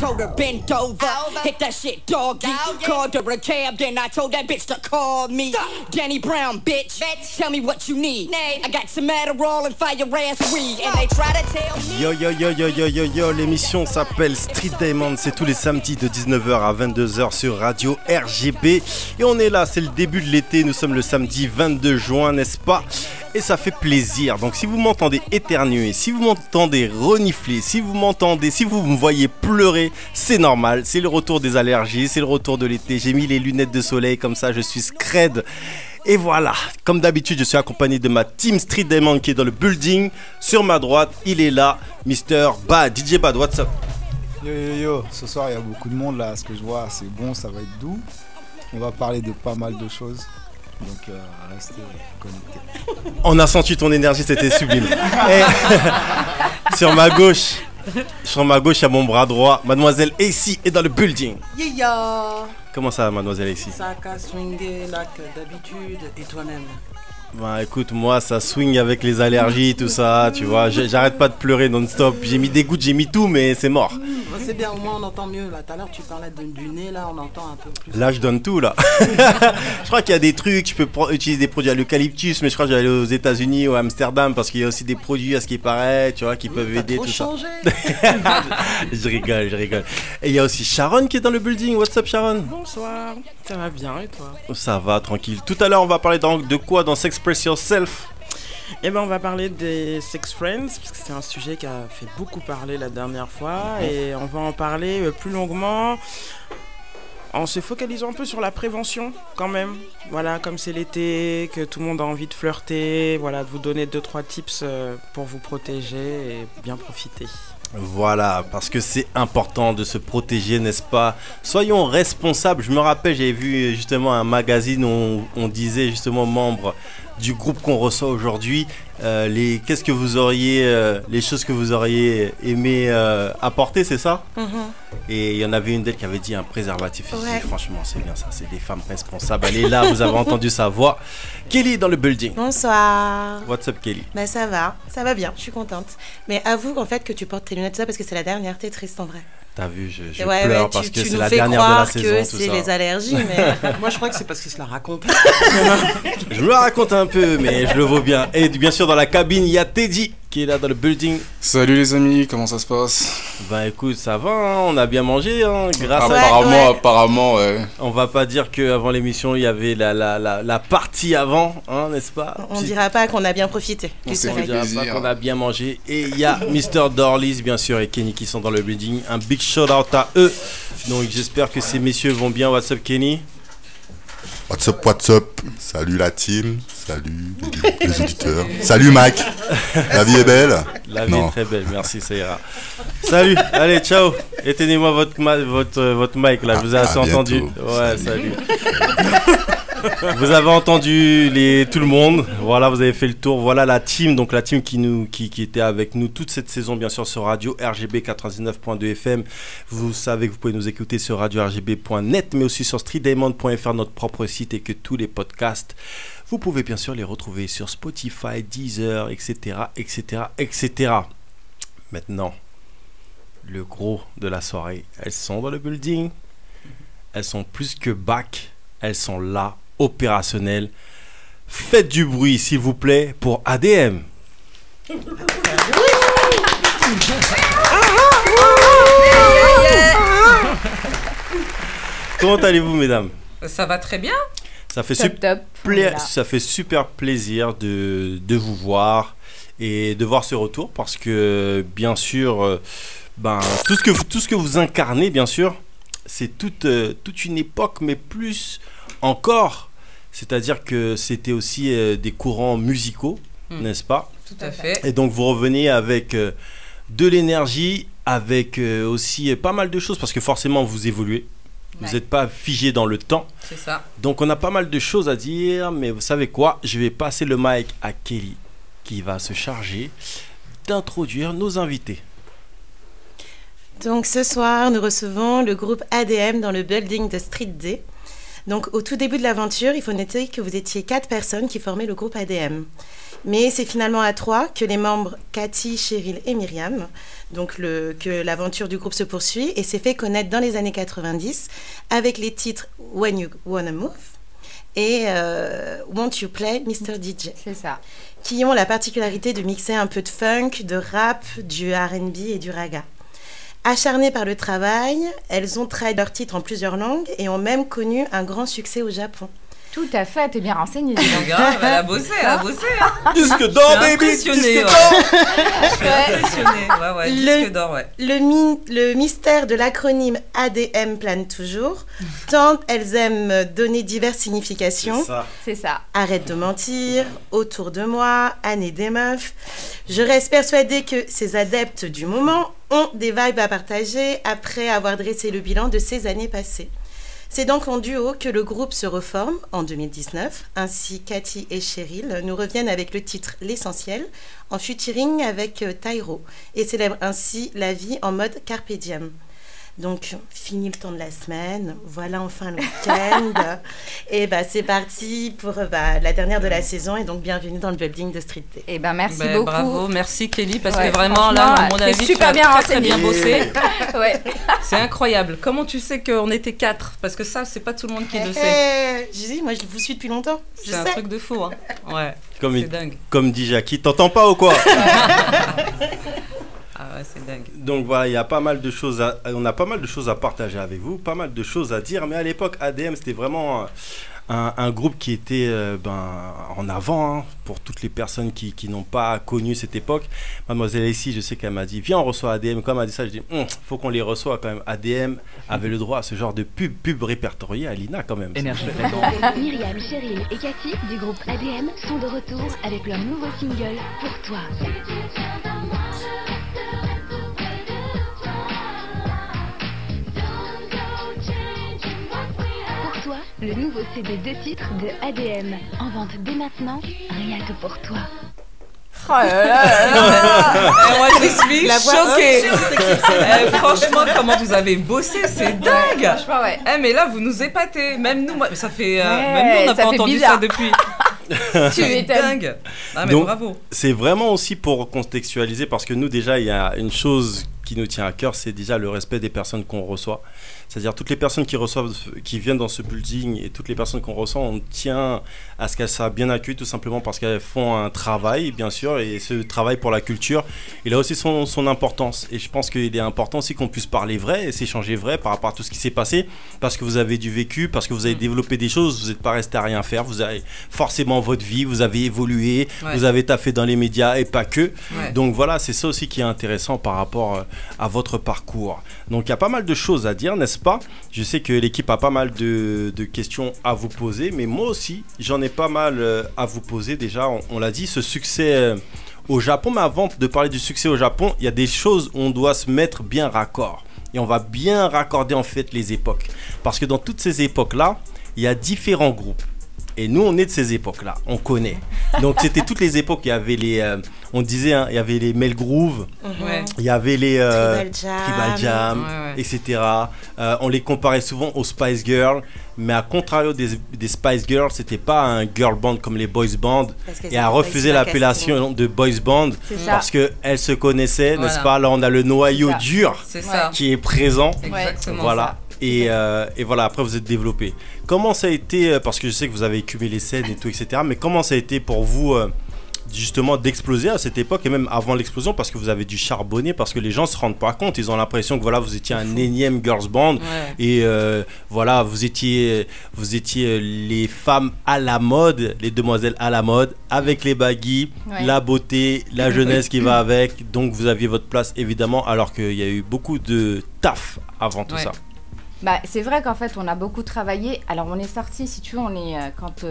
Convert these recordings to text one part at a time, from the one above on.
told her bend over, hit that shit doggy. Called her a cab, then I told that bitch to call me. Danny Brown, bitch. Tell me what you need. I got some Adderall and fire ass weed, and they try to tell me. Yo yo yo yo yo yo yo, l'émission s'appelle Street Diamond, c'est tous les samedis de 19h à 22h sur Radio RGB. Et on est là, c'est le début de l'été, nous sommes le samedi 22 juin, n'est-ce pas? Et ça fait plaisir. Donc si vous m'entendez éternuer, si vous m'entendez renifler, si vous me voyez pleurer, c'est normal. C'est le retour des allergies, c'est le retour de l'été. J'ai mis les lunettes de soleil comme ça, je suis scred. Et voilà, comme d'habitude, je suis accompagné de ma team Street Diamond qui est dans le building. Sur ma droite, il est là, Mr. Bad, DJ Bad, what's up? Yo yo yo, ce soir il y a beaucoup de monde là, ce que je vois c'est bon, ça va être doux. On va parler de pas mal de choses. Donc restez connectés. On a senti ton énergie, c'était sublime. Et sur ma gauche, il y a mon bras droit. Mademoiselle AC est dans le building. Yeah. Comment ça va, Mademoiselle AC? Ça a swingé là que d'habitude. Et toi-même? Bah écoute, moi ça swing avec les allergies, tout ça, tu vois. J'arrête pas de pleurer non-stop. J'ai mis des gouttes, j'ai mis tout, mais c'est mort. C'est bien, au moins on entend mieux. Là, tout à l'heure tu parlais du nez, là on entend un peu plus. Là je donne tout là. Je crois qu'il y a des trucs, je peux utiliser des produits à l'eucalyptus, mais je crois que j'allais aux États-Unis ou à Amsterdam parce qu'il y a aussi des produits à ce qui paraît, tu vois, qui peuvent aider tout changé. Ça. Je rigole. Et il y a aussi Sharon qui est dans le building. What's up Sharon? Bonsoir, ça va bien et toi? Ça va, tranquille. Tout à l'heure on va parler de quoi dans S'Express Yourself? Eh ben on va parler des sex friends parce que c'est un sujet qui a fait beaucoup parler la dernière fois et on va en parler plus longuement en se focalisant un peu sur la prévention quand même. Voilà, comme c'est l'été, que tout le monde a envie de flirter, voilà, de vous donner 2-3 tips pour vous protéger et bien profiter. Voilà, parce que c'est important de se protéger, n'est-ce pas? Soyons responsables. Je me rappelle, j'avais vu justement un magazine où on disait justement membres du groupe qu'on reçoit aujourd'hui, qu'est-ce que vous auriez, les choses que vous auriez aimé apporter, c'est ça? Et il y en avait une d'elles qui avait dit un préservatif. Ouais. Franchement, c'est bien ça, c'est des femmes responsables. Elle est là, vous avez entendu sa voix. Kelly est dans le building. Bonsoir. What's up Kelly? Bah ça va bien, je suis contente. Mais avoue en fait que tu portes tes lunettes ça parce que c'est la dernière, t'es triste en vrai. T'as vu, je pleure parce que c'est la dernière de la saison. Que c'est les allergies, mais moi je crois que c'est parce qu'il se la raconte. Je me la raconte un peu, mais je le vaux bien. Et bien sûr dans la cabine, il y a Teddy qui est là dans le building. Salut les amis, comment ça se passe? Bah écoute, ça va, hein, on a bien mangé, hein, grâce apparemment, ouais. On va pas dire qu'avant l'émission, il y avait la partie avant, hein, n'est-ce pas? On dira pas qu'on a bien profité. On s'est fait dira plaisir. Pas qu'on a bien mangé. Et il y a Mr. Dorlis, bien sûr, et Kenny qui sont dans le building. Un big shout out à eux. Donc j'espère que ces messieurs vont bien. What's up Kenny? What's up? Salut la team, salut les auditeurs. Salut Mike, la vie est belle? La vie est très belle, merci, ça ira. Salut, allez, ciao. Éteignez-moi votre mic là, je vous ai assez entendu. Ouais, salut. Vous avez entendu tout le monde, voilà, vous avez fait le tour, voilà la team, donc la team qui était avec nous toute cette saison, bien sûr, sur Radio RGB 99.2 FM. Vous savez que vous pouvez nous écouter sur radio-rgb.net, mais aussi sur streetdiamond.fr, notre propre site, et que tous les podcasts, vous pouvez bien sûr les retrouver sur Spotify, Deezer, etc., etc., etc. Maintenant, le gros de la soirée, elles sont dans le building, elles sont plus que back, elles sont là, opérationnelles. Faites du bruit, s'il vous plaît, pour ADM. Comment allez-vous, mesdames? Ça va très bien. Ça fait super plaisir de vous voir et de voir ce retour, parce que bien sûr, tout ce que vous incarnez, bien sûr, c'est toute une époque, mais plus encore, c'est-à-dire que c'était aussi des courants musicaux, n'est-ce pas? Tout à fait. Et donc vous revenez avec de l'énergie, avec aussi pas mal de choses, parce que forcément vous évoluez. Vous n'êtes pas figé dans le temps. C'est ça. Donc on a pas mal de choses à dire, mais vous savez quoi? Je vais passer le mic à Kelly, qui va se charger d'introduire nos invités. Donc ce soir, nous recevons le groupe ADM dans le building de Street D. Donc au tout début de l'aventure, il faut noter que vous étiez 4 personnes qui formaient le groupe ADM. Mais c'est finalement à 3 que les membres Cathy, Cheryl et Myriam, donc que l'aventure du groupe se poursuit et s'est fait connaître dans les années 90 avec les titres When You Wanna Move et Won't You Play Mr. DJ. C'est ça. Qui ont la particularité de mixer un peu de funk, de rap, du R&B et du raga. Acharnées par le travail, elles ont traduit leurs titres en plusieurs langues et ont même connu un grand succès au Japon. Tout à fait, t'es bien renseignée. Grave, elle a bossé, Hein. Disque d'or, baby, disque d'or. Je suis impressionnée, ouais, disque d'or, ouais. Le mystère de l'acronyme ADM plane toujours, tant elles aiment donner diverses significations. C'est ça. Arrête de mentir, autour de moi, Année des meufs. Je reste persuadée que ces adeptes du moment ont des vibes à partager après avoir dressé le bilan de ces années passées. C'est donc en duo que le groupe se reforme en 2019. Ainsi, Cathy et Cheryl nous reviennent avec le titre L'Essentiel, en featuring avec Tyro, et célèbrent ainsi la vie en mode Carpe Diem. Donc, fini le temps de la semaine, voilà enfin le week-end. Et c'est parti pour la dernière de la saison, et donc bienvenue dans le building de Street Day. Et merci beaucoup. Bravo, merci Kelly, parce que vraiment, là, à mon avis, super bien très bien bossé. Ouais. C'est incroyable. Comment tu sais qu'on était 4 ? Parce que ça, c'est pas tout le monde qui le sait. Je dis, moi je vous suis depuis longtemps. C'est un truc de fou, hein. Ouais. C'est dingue. Comme dit Jackie, t'entends pas ou quoi? Ah ouais, c'est dingue. Donc voilà, il y a pas mal de choses on a pas mal de choses à partager avec vous, pas mal de choses à dire, mais à l'époque ADM c'était vraiment un groupe qui était en avant, hein, pour toutes les personnes qui n'ont pas connu cette époque. Mademoiselle ici, je sais qu'elle m'a dit viens on reçoit ADM. Quand elle m'a dit ça, je dis faut qu'on les reçoive quand même. ADM avait le droit à ce genre de pub répertorié à l'INA quand même. Myriam, Cheryl et Cathy du groupe ADM sont de retour avec leur nouveau single Pour toi. Le nouveau CD 2 titres de ADM, en vente dès maintenant, rien que pour toi. Oh là là. Moi je suis choquée. Franchement, comment vous avez bossé, c'est dingue. Ouais. Mais là vous nous épatez, même nous, ça fait même nous on n'a pas entendu bizarre. Ça depuis. C'est dingue. Ah, mais donc, bravo. C'est vraiment aussi pour contextualiser, parce que nous déjà il y a une chose qui nous tient à cœur, c'est déjà le respect des personnes qu'on reçoit. C'est-à-dire toutes les personnes qui viennent dans ce building et toutes les personnes qu'on reçoit, on tient à ce qu'elles soient bien accueillies, tout simplement parce qu'elles font un travail, bien sûr, et ce travail pour la culture, il a aussi son importance. Et je pense qu'il est important aussi qu'on puisse parler vrai et s'échanger vrai par rapport à tout ce qui s'est passé, parce que vous avez du vécu, parce que vous avez développé des choses, vous n'êtes pas resté à rien faire, vous avez forcément votre vie, vous avez évolué, vous avez taffé dans les médias et pas que. Donc voilà, c'est ça aussi qui est intéressant par rapport à votre parcours. Donc il y a pas mal de choses à dire, n'est-ce pas? Je sais que l'équipe a pas mal de questions à vous poser, mais moi aussi j'en ai pas mal à vous poser. Déjà on l'a dit, ce succès au Japon, mais avant de parler du succès au Japon, il y a des choses où on doit se mettre bien raccord, et on va bien raccorder en fait les époques, parce que dans toutes ces époques là il y a différents groupes. Et nous, on est de ces époques-là, on connaît. Donc, c'était toutes les époques. Il y avait les, on disait, hein, il y avait les Mel Groove, il y avait les Tribal Jam, etc. On les comparait souvent aux Spice Girls, mais à contrario des Spice Girls, c'était pas un girl band comme les boys band. Et à refuser l'appellation de boys band parce qu'elles se connaissaient, n'est-ce pas? Là, on a le noyau dur qui est présent. Exactement. Voilà. Et voilà, après vous êtes développé. Comment ça a été, parce que je sais que vous avez écumé les scènes et tout, etc. Mais comment ça a été pour vous, justement, d'exploser à cette époque, et même avant l'explosion, parce que vous avez dû charbonner, parce que les gens se rendent pas compte. Ils ont l'impression que voilà, vous étiez un énième girls band. Et voilà, vous étiez les femmes à la mode, les demoiselles à la mode, avec les baggy, la beauté, la jeunesse qui va avec. Donc vous aviez votre place, évidemment, alors qu'il y a eu beaucoup de taf avant tout ça. Bah, c'est vrai qu'en fait, on a beaucoup travaillé. Alors, on est sorti, si tu veux, quand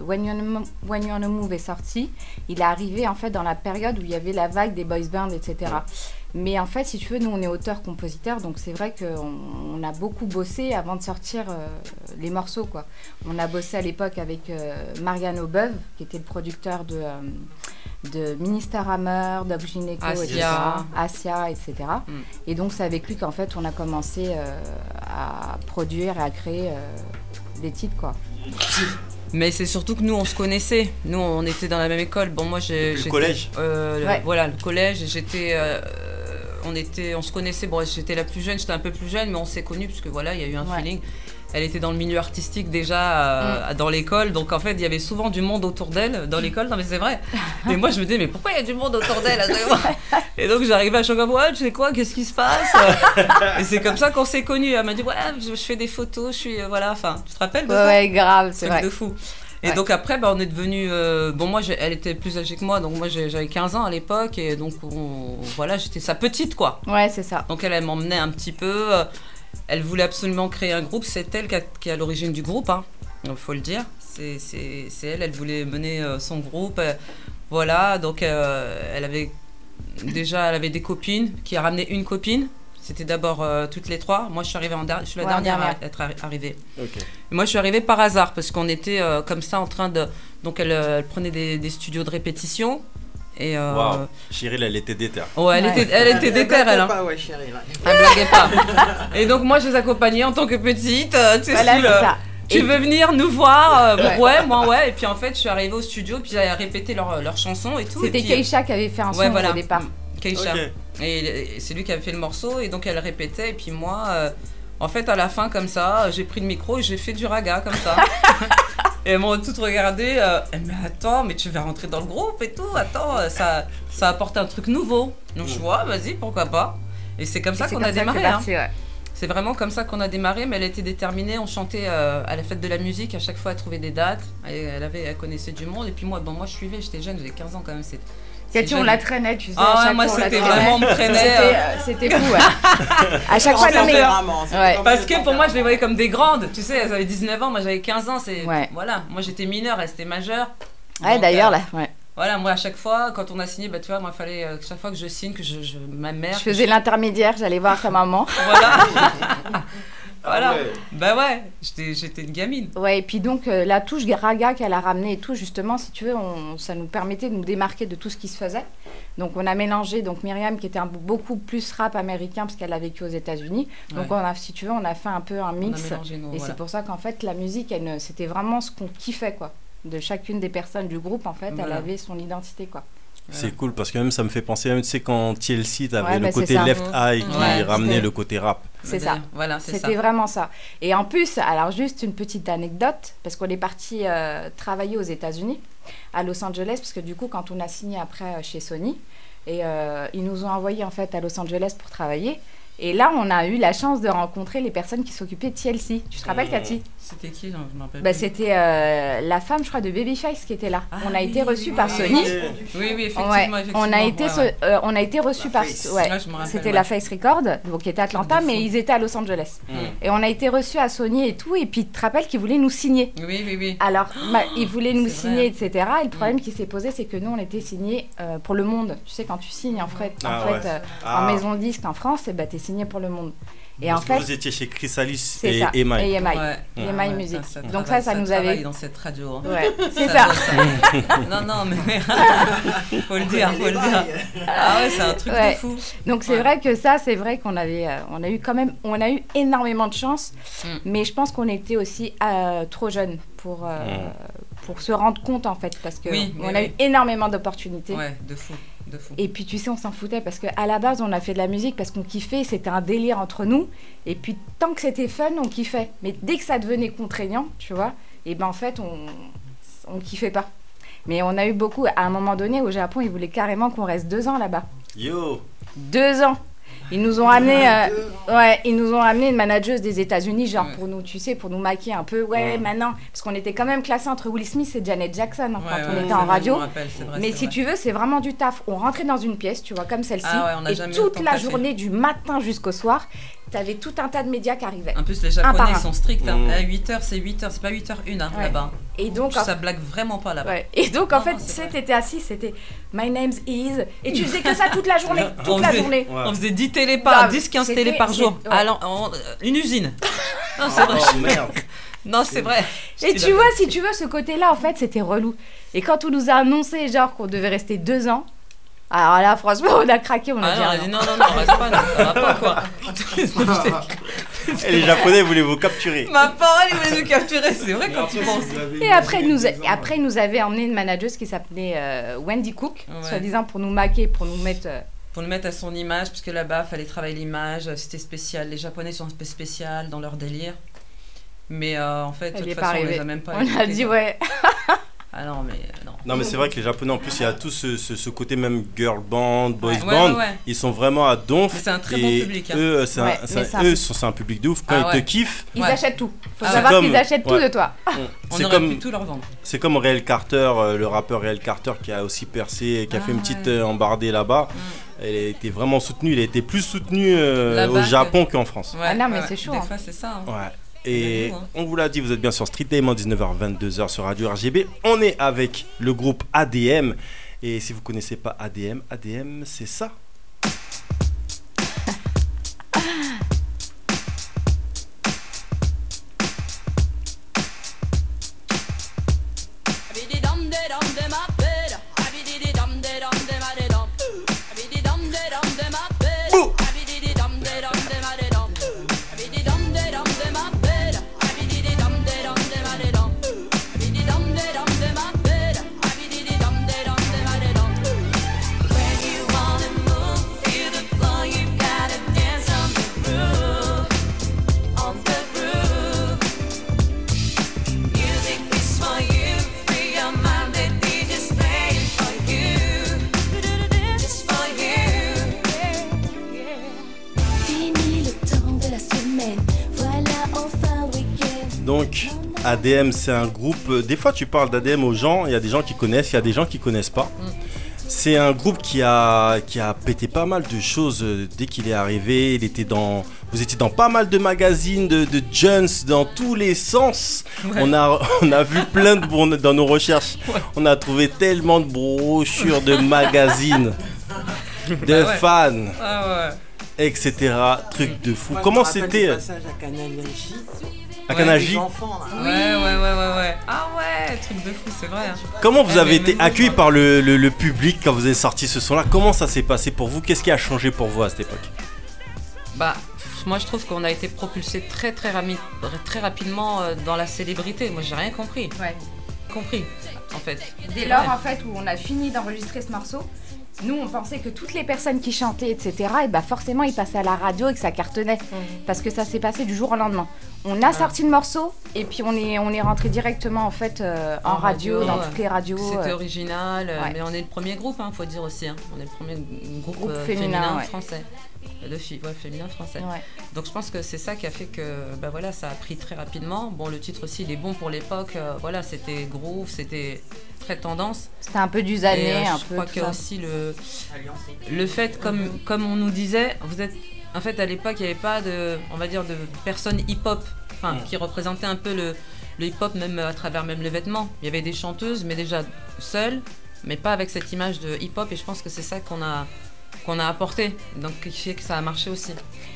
When You Wanna Move est sorti, il est arrivé en fait dans la période où il y avait la vague des boys bands, etc. Mais en fait, si tu veux, nous, on est auteurs-compositeurs, donc c'est vrai qu'on a beaucoup bossé avant de sortir les morceaux, quoi. On a bossé à l'époque avec Marianne Aubeuf, qui était le producteur de Minister Hammer, Dove Gineco, Asia, etc. Et donc, c'est avec lui qu'en fait, on a commencé à produire et à créer des titres, quoi. Mais c'est surtout que nous, on se connaissait. Nous, on était dans la même école. Bon, moi, j'étais... Le collège Voilà, le collège. J'étais... on se connaissait. Bon, j'étais la plus jeune, j'étais un peu plus jeune, mais on s'est connus parce que voilà, il y a eu un feeling. Elle était dans le milieu artistique déjà dans l'école, donc en fait il y avait souvent du monde autour d'elle dans l'école. Non mais c'est vrai. Et moi je me disais mais pourquoi il y a du monde autour d'elle? Et donc j'arrivais à chaque fois, tu sais quoi, qu'est-ce qui se passe? Et c'est comme ça qu'on s'est connus. Elle m'a dit ouais, je fais des photos, je suis voilà, enfin tu te rappelles de ça? Ouais, grave, c'est vrai. De fou. Et donc après, on est devenus... bon, moi, elle était plus âgée que moi, donc moi, j'avais 15 ans à l'époque, et donc, voilà, j'étais sa petite, quoi. Ouais, c'est ça. Donc elle m'emmenait un petit peu. Elle voulait absolument créer un groupe, c'est elle qui est à l'origine du groupe, hein, il faut le dire. C'est elle voulait mener son groupe. Voilà, donc elle avait des copines, qui a ramené une copine. C'était d'abord toutes les trois. Moi, je suis arrivée je suis la dernière à être arrivée. Okay. Moi, je suis arrivée par hasard parce qu'on était comme ça en train de... Donc, elle prenait des studios de répétition. Et wow. Cheryl, elle était déterre. Ouais, elle était déterre, elle. Hein. Pas, ouais, Cheryl. Elle blaguait pas. Et donc, moi, je les accompagnais en tant que petite. Tu sais, voilà, tu veux venir nous voir ouais, moi, ouais. Et puis, en fait, je suis arrivée au studio, puis j'avais répété leurs chansons et tout. C'était Keisha qui avait fait un son au départ. Keisha. Okay. Et c'est lui qui avait fait le morceau, et donc elle répétait, et puis moi, en fait, à la fin, comme ça, j'ai pris le micro et j'ai fait du raga, comme ça. Et elles m'ont toutes regardé, mais attends, mais tu vas rentrer dans le groupe et tout, attends, ça apporte un truc nouveau. Donc je vois, vas-y, pourquoi pas. Et c'est comme ça qu'on a démarré. C'est vraiment comme ça qu'on a démarré, mais elle était déterminée, on chantait à la fête de la musique, à chaque fois elle trouvait des dates, elle connaissait du monde, et puis moi, moi je suivais, j'étais jeune, j'avais 15 ans quand même, Cathy, on la traînait, tu sais. Ah ouais, moi c'était vraiment, on me traînait. C'était fou, ouais. À chaque fois, non mais. Parce que pour moi, je les voyais comme des grandes. Tu sais, elles avaient 19 ans, moi j'avais 15 ans. Voilà, moi j'étais mineure, elle était majeure. Ouais, d'ailleurs, là. Ouais. Voilà, moi à chaque fois, quand on a signé, bah tu vois, moi il fallait chaque fois que je signe, que ma mère. Je faisais l'intermédiaire, j'allais voir sa maman. Voilà. Voilà, bah ouais, j'étais une gamine. Ouais, et puis donc la touche raga qu'elle a ramenée et tout, justement, si tu veux, ça nous permettait de nous démarquer de tout ce qui se faisait. Donc on a mélangé, donc Myriam qui était beaucoup plus rap américain parce qu'elle a vécu aux États-Unis. Donc si tu veux, on a fait un peu un mix. Et c'est pour ça qu'en fait la musique, c'était vraiment ce qu'on kiffait, quoi. De chacune des personnes du groupe, en fait, elle avait son identité, quoi. C'est cool parce que même ça me fait penser, même tu sais quand TLC t'avais le côté left eye qui ramenait le côté rap. C'est ça. Voilà, c'était vraiment ça. Et en plus, alors juste une petite anecdote, parce qu'on est parti travailler aux États-Unis, à Los Angeles, parce que du coup quand on a signé après chez Sony, et ils nous ont envoyés en fait à Los Angeles pour travailler. Et là, on a eu la chance de rencontrer les personnes qui s'occupaient de TLC. Tu te rappelles, Cathy? C'était qui? Je me rappelle plus. C'était la femme, je crois, de Babyface qui était là. On a été reçus par Sony. Oui, effectivement. On a été reçus par... Ouais, c'était la Face Record, donc qui était à Atlanta, mais ils étaient à Los Angeles. Et on a été reçus à Sony et tout. Et puis, tu te rappelles qu'ils voulaient nous signer. Oui. Alors, ils voulaient nous signer, etc. Et le problème qui s'est posé, c'est que nous, on était signés pour Le Monde. Tu sais, quand tu signes, en maison de disque en France, bah, t'es signé pour Le Monde. Et parce en fait, vous étiez chez Chrysalis et EMI. EMI Music. Donc ça nous avait... dans cette radio. Hein. Ouais, c'est ça. non, mais faut le dire. Ah ouais, c'est un truc de fou. Donc c'est vrai que ça, c'est vrai qu'on avait, on a eu énormément de chance, mais je pense qu'on était aussi trop jeunes pour se rendre compte en fait, parce que on a eu énormément d'opportunités. Ouais, de fou. Et puis tu sais, on s'en foutait parce qu'à la base on a fait de la musique parce qu'on kiffait, c'était un délire entre nous, et puis tant que c'était fun on kiffait, mais dès que ça devenait contraignant, tu vois, et ben en fait on kiffait pas. Mais on a eu beaucoup, à un moment donné au Japon ils voulaient carrément qu'on reste 2 ans là-bas. 2 ans. Ils nous ont amené, une manageuse des États-Unis, genre pour nous, tu sais, pour nous maquiller un peu. Maintenant, parce qu'on était quand même classés entre Will Smith et Janet Jackson quand on était en radio. Mais si tu veux, c'est vraiment du taf. On rentrait dans une pièce, tu vois, comme celle-ci, et toute la journée, du matin jusqu'au soir, t'avais tout un tas de médias qui arrivaient. En plus, les Japonais sont stricts. Hein. À 8h, c'est 8h, c'est pas 8h01 là-bas. Et donc, ça blague vraiment pas là-bas. Et donc, en fait, tu sais, t'étais assis, c'était My name's Is, et tu faisais que ça toute la journée. On faisait 10 télés par 10-15 télés par jour. Alors, une usine. Non, c'est vrai. Merde. Non, c'est vrai. Et tu vois, si tu veux, ce côté-là, en fait, c'était relou. Et quand on nous a annoncé, genre, qu'on devait rester 2 ans, alors là, franchement, on a craqué, on a dit non, on reste pas, non, ça va pas, quoi. Et les Japonais voulaient vous capturer. Ma parole, ils voulaient nous capturer, c'est vrai quand tu penses. Et après, ils nous avaient emmené une manageuse qui s'appelait Wendy Cook, soi-disant pour nous maquer, pour nous mettre... Pour nous mettre à son image, puisque là-bas, il fallait travailler l'image, c'était spécial. Les Japonais sont un peu spécial dans leur délire. Mais en fait, de toute façon, on les a même pas écoutés. On a dit ouais. Ah non, mais non. Non, mais c'est vrai que les Japonais, en plus, il y a tout ce côté même girl band, boys band. Ils sont vraiment à donf. Mais c'est un très bon public. Hein. Eux, c'est un public de ouf. Quand ils te kiffent. Ils achètent tout. Faut savoir qu'ils achètent tout de toi. On aurait pu tout leur vendre. C'est comme Réal Carter, le rappeur Réal Carter qui a aussi percé, qui a fait une petite embardée là-bas. Elle a été vraiment soutenue. Il a été plus soutenu au Japon qu'en France. Ah non, mais c'est chaud. Des fois, c'est ça. Ouais. Et on vous l'a dit, vous êtes bien sur Street Diamond, 19h-22h sur Radio RGB. On est avec le groupe ADM. Et si vous connaissez pas ADM, ADM c'est ça. Donc ADM c'est un groupe, des fois tu parles d'ADM aux gens, il y a des gens qui connaissent, il y a des gens qui connaissent pas. C'est un groupe qui a pété pas mal de choses dès qu'il est arrivé. Vous étiez dans pas mal de magazines, de jeunes, dans tous les sens. Ouais. On a vu plein dans nos recherches. Ouais. On a trouvé tellement de brochures de magazines, de fans, etc. Truc de fou. Comment c'était à Kanaji. Ouais. Ah ouais, truc de fou, c'est vrai. Comment vous avez été accueillis par le public quand vous avez sorti ce son-là? Comment ça s'est passé pour vous? Qu'est-ce qui a changé pour vous à cette époque? Bah, moi je trouve qu'on a été propulsé très rapidement dans la célébrité. Moi j'ai rien compris. Ouais. Compris, en fait. Dès lors, en fait, où on a fini d'enregistrer ce morceau, nous, on pensait que toutes les personnes qui chantaient, etc., et bah forcément, ils passaient à la radio et que ça cartonnait. Parce que ça s'est passé du jour au lendemain. On a sorti le morceau et puis on est rentré directement en fait en radio, dans toutes les radios. C'était original, mais on est le premier groupe, faut dire aussi. On est le premier groupe féminin français. De filles, féminin français. Ouais. Donc je pense que c'est ça qui a fait que ça a pris très rapidement. Bon, le titre aussi, il est bon pour l'époque. C'était groove, c'était très tendance. C'était un peu du années, un peu. Je crois qu'il y a aussi le fait, comme on nous disait, vous êtes. En fait, à l'époque, il n'y avait pas de personnes hip-hop, qui représentaient un peu le hip-hop, même à travers même les vêtements. Il y avait des chanteuses, mais déjà seules, mais pas avec cette image de hip-hop. Et je pense que c'est ça qu'on a apporté, donc qui fait que ça a marché aussi.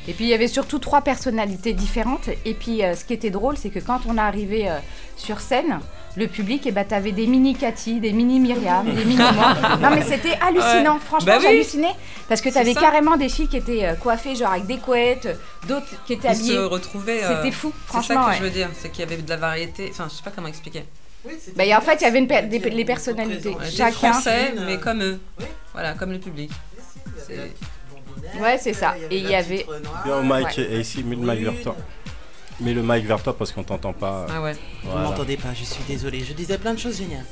Et puis il y avait surtout 3 personnalités différentes. Et puis ce qui était drôle, c'est que quand on est arrivé sur scène, le public, t'avais des mini Cathy, des mini Myriam, des mini moi. Non mais c'était hallucinant, franchement j'ai halluciné. Parce que t'avais carrément des filles qui étaient coiffées genre avec des couettes, d'autres qui étaient habillées. Ils se retrouvaient. C'était fou, franchement. C'est ça que je veux dire, c'est qu'il y avait de la variété. Enfin, je sais pas comment expliquer. Oui, en fait, il y avait les personnalités. Chacun. Français, mais comme eux. Oui. Voilà, comme le public. Ouais, c'est ça. Et il y avait. Bien au mic, et ici, mets le mic vers toi. Mets le mic vers toi parce qu'on t'entend pas. Ah ouais. Voilà. Vous m'entendez pas, je suis désolé. Je disais plein de choses géniales.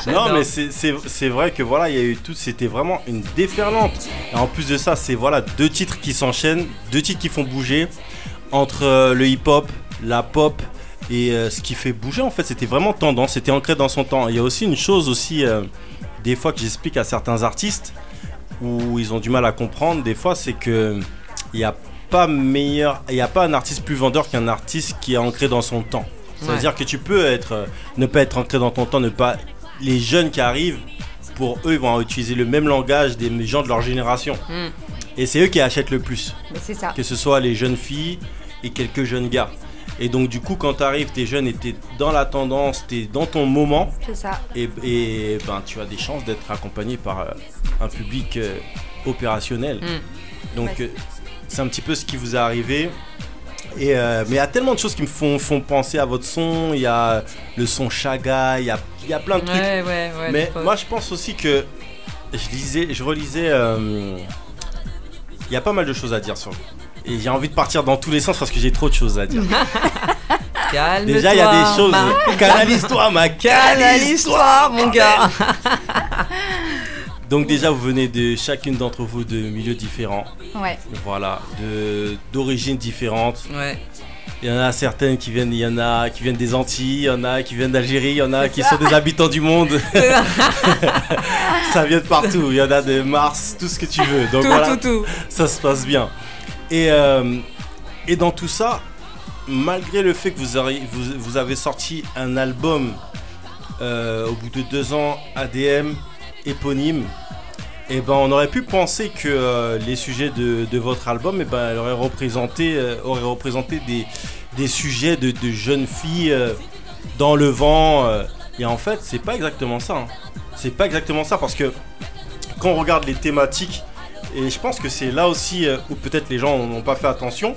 Non, mais c'est vrai que voilà, il y a eu tout. C'était vraiment une déferlante. Et en plus de ça, c'est 2 titres qui s'enchaînent, 2 titres qui font bouger entre le hip-hop, la pop. Et ce qui fait bouger, en fait, c'était vraiment tendance. C'était ancré dans son temps. Il y a aussi une chose aussi. Des fois que j'explique à certains artistes où ils ont du mal à comprendre, des fois c'est que il n'y a pas un artiste plus vendeur qu'un artiste qui est ancré dans son temps. C'est-à-dire que tu peux ne pas être ancré dans ton temps, les jeunes qui arrivent, pour eux ils vont utiliser le même langage des gens de leur génération. Et c'est eux qui achètent le plus. Mais c'est ça. Que ce soit les jeunes filles et quelques jeunes gars. Et donc du coup quand t'arrives, t'es jeune et t'es dans la tendance, t'es dans ton moment. C'est ça. Et tu as des chances d'être accompagné par un public opérationnel. Donc c'est un petit peu ce qui vous est arrivé. Mais il y a tellement de choses qui me font penser à votre son. Il y a le son Chaga, il y a plein de trucs. Mais moi je pense aussi que je relisais. Il y a pas mal de choses à dire sur vous. Et j'ai envie de partir dans tous les sens parce que j'ai trop de choses à dire. Calme-toi. Déjà il y a des choses. Canalise-toi, Canalise-toi, mon gars. Donc déjà vous venez de chacune d'entre vous de milieux différents. Ouais. Voilà, d'origines différentes. Ouais. Il y en a certaines qui viennent, il y en a qui viennent des Antilles, il y en a qui viennent d'Algérie, il y en a qui sont des habitants du monde. Ça vient de partout, il y en a de Mars, tout ce que tu veux. Donc tout. Ça se passe bien. Et dans tout ça, malgré le fait que vous avez sorti un album au bout de 2 ans, ADM, éponyme, et ben on aurait pu penser que les sujets de votre album, et ben elle aurait représenté des sujets de jeunes filles dans le vent. Et en fait, c'est pas exactement ça. Hein. C'est pas exactement ça parce que quand on regarde les thématiques, et je pense que c'est là aussi où peut-être les gens n'ont pas fait attention,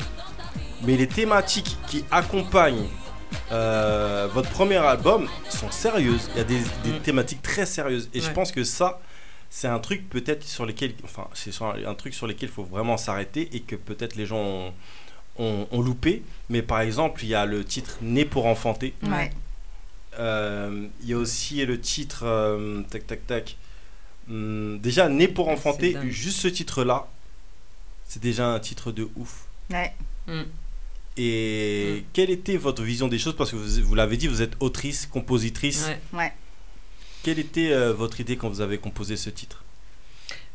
mais les thématiques qui accompagnent votre premier album sont sérieuses. Il y a des thématiques très sérieuses. Et je pense que ça, c'est un truc peut-être sur lequel, un truc sur lequel il faut vraiment s'arrêter et que peut-être les gens ont loupé. Mais par exemple, il y a le titre Né pour enfanter. Ouais. Il y a aussi le titre déjà Né pour enfanter, juste ce titre-là, c'est déjà un titre de ouf. Ouais. Et quelle était votre vision des choses? Parce que vous l'avez dit, vous êtes autrice, compositrice. Ouais. Quelle était votre idée quand vous avez composé ce titre?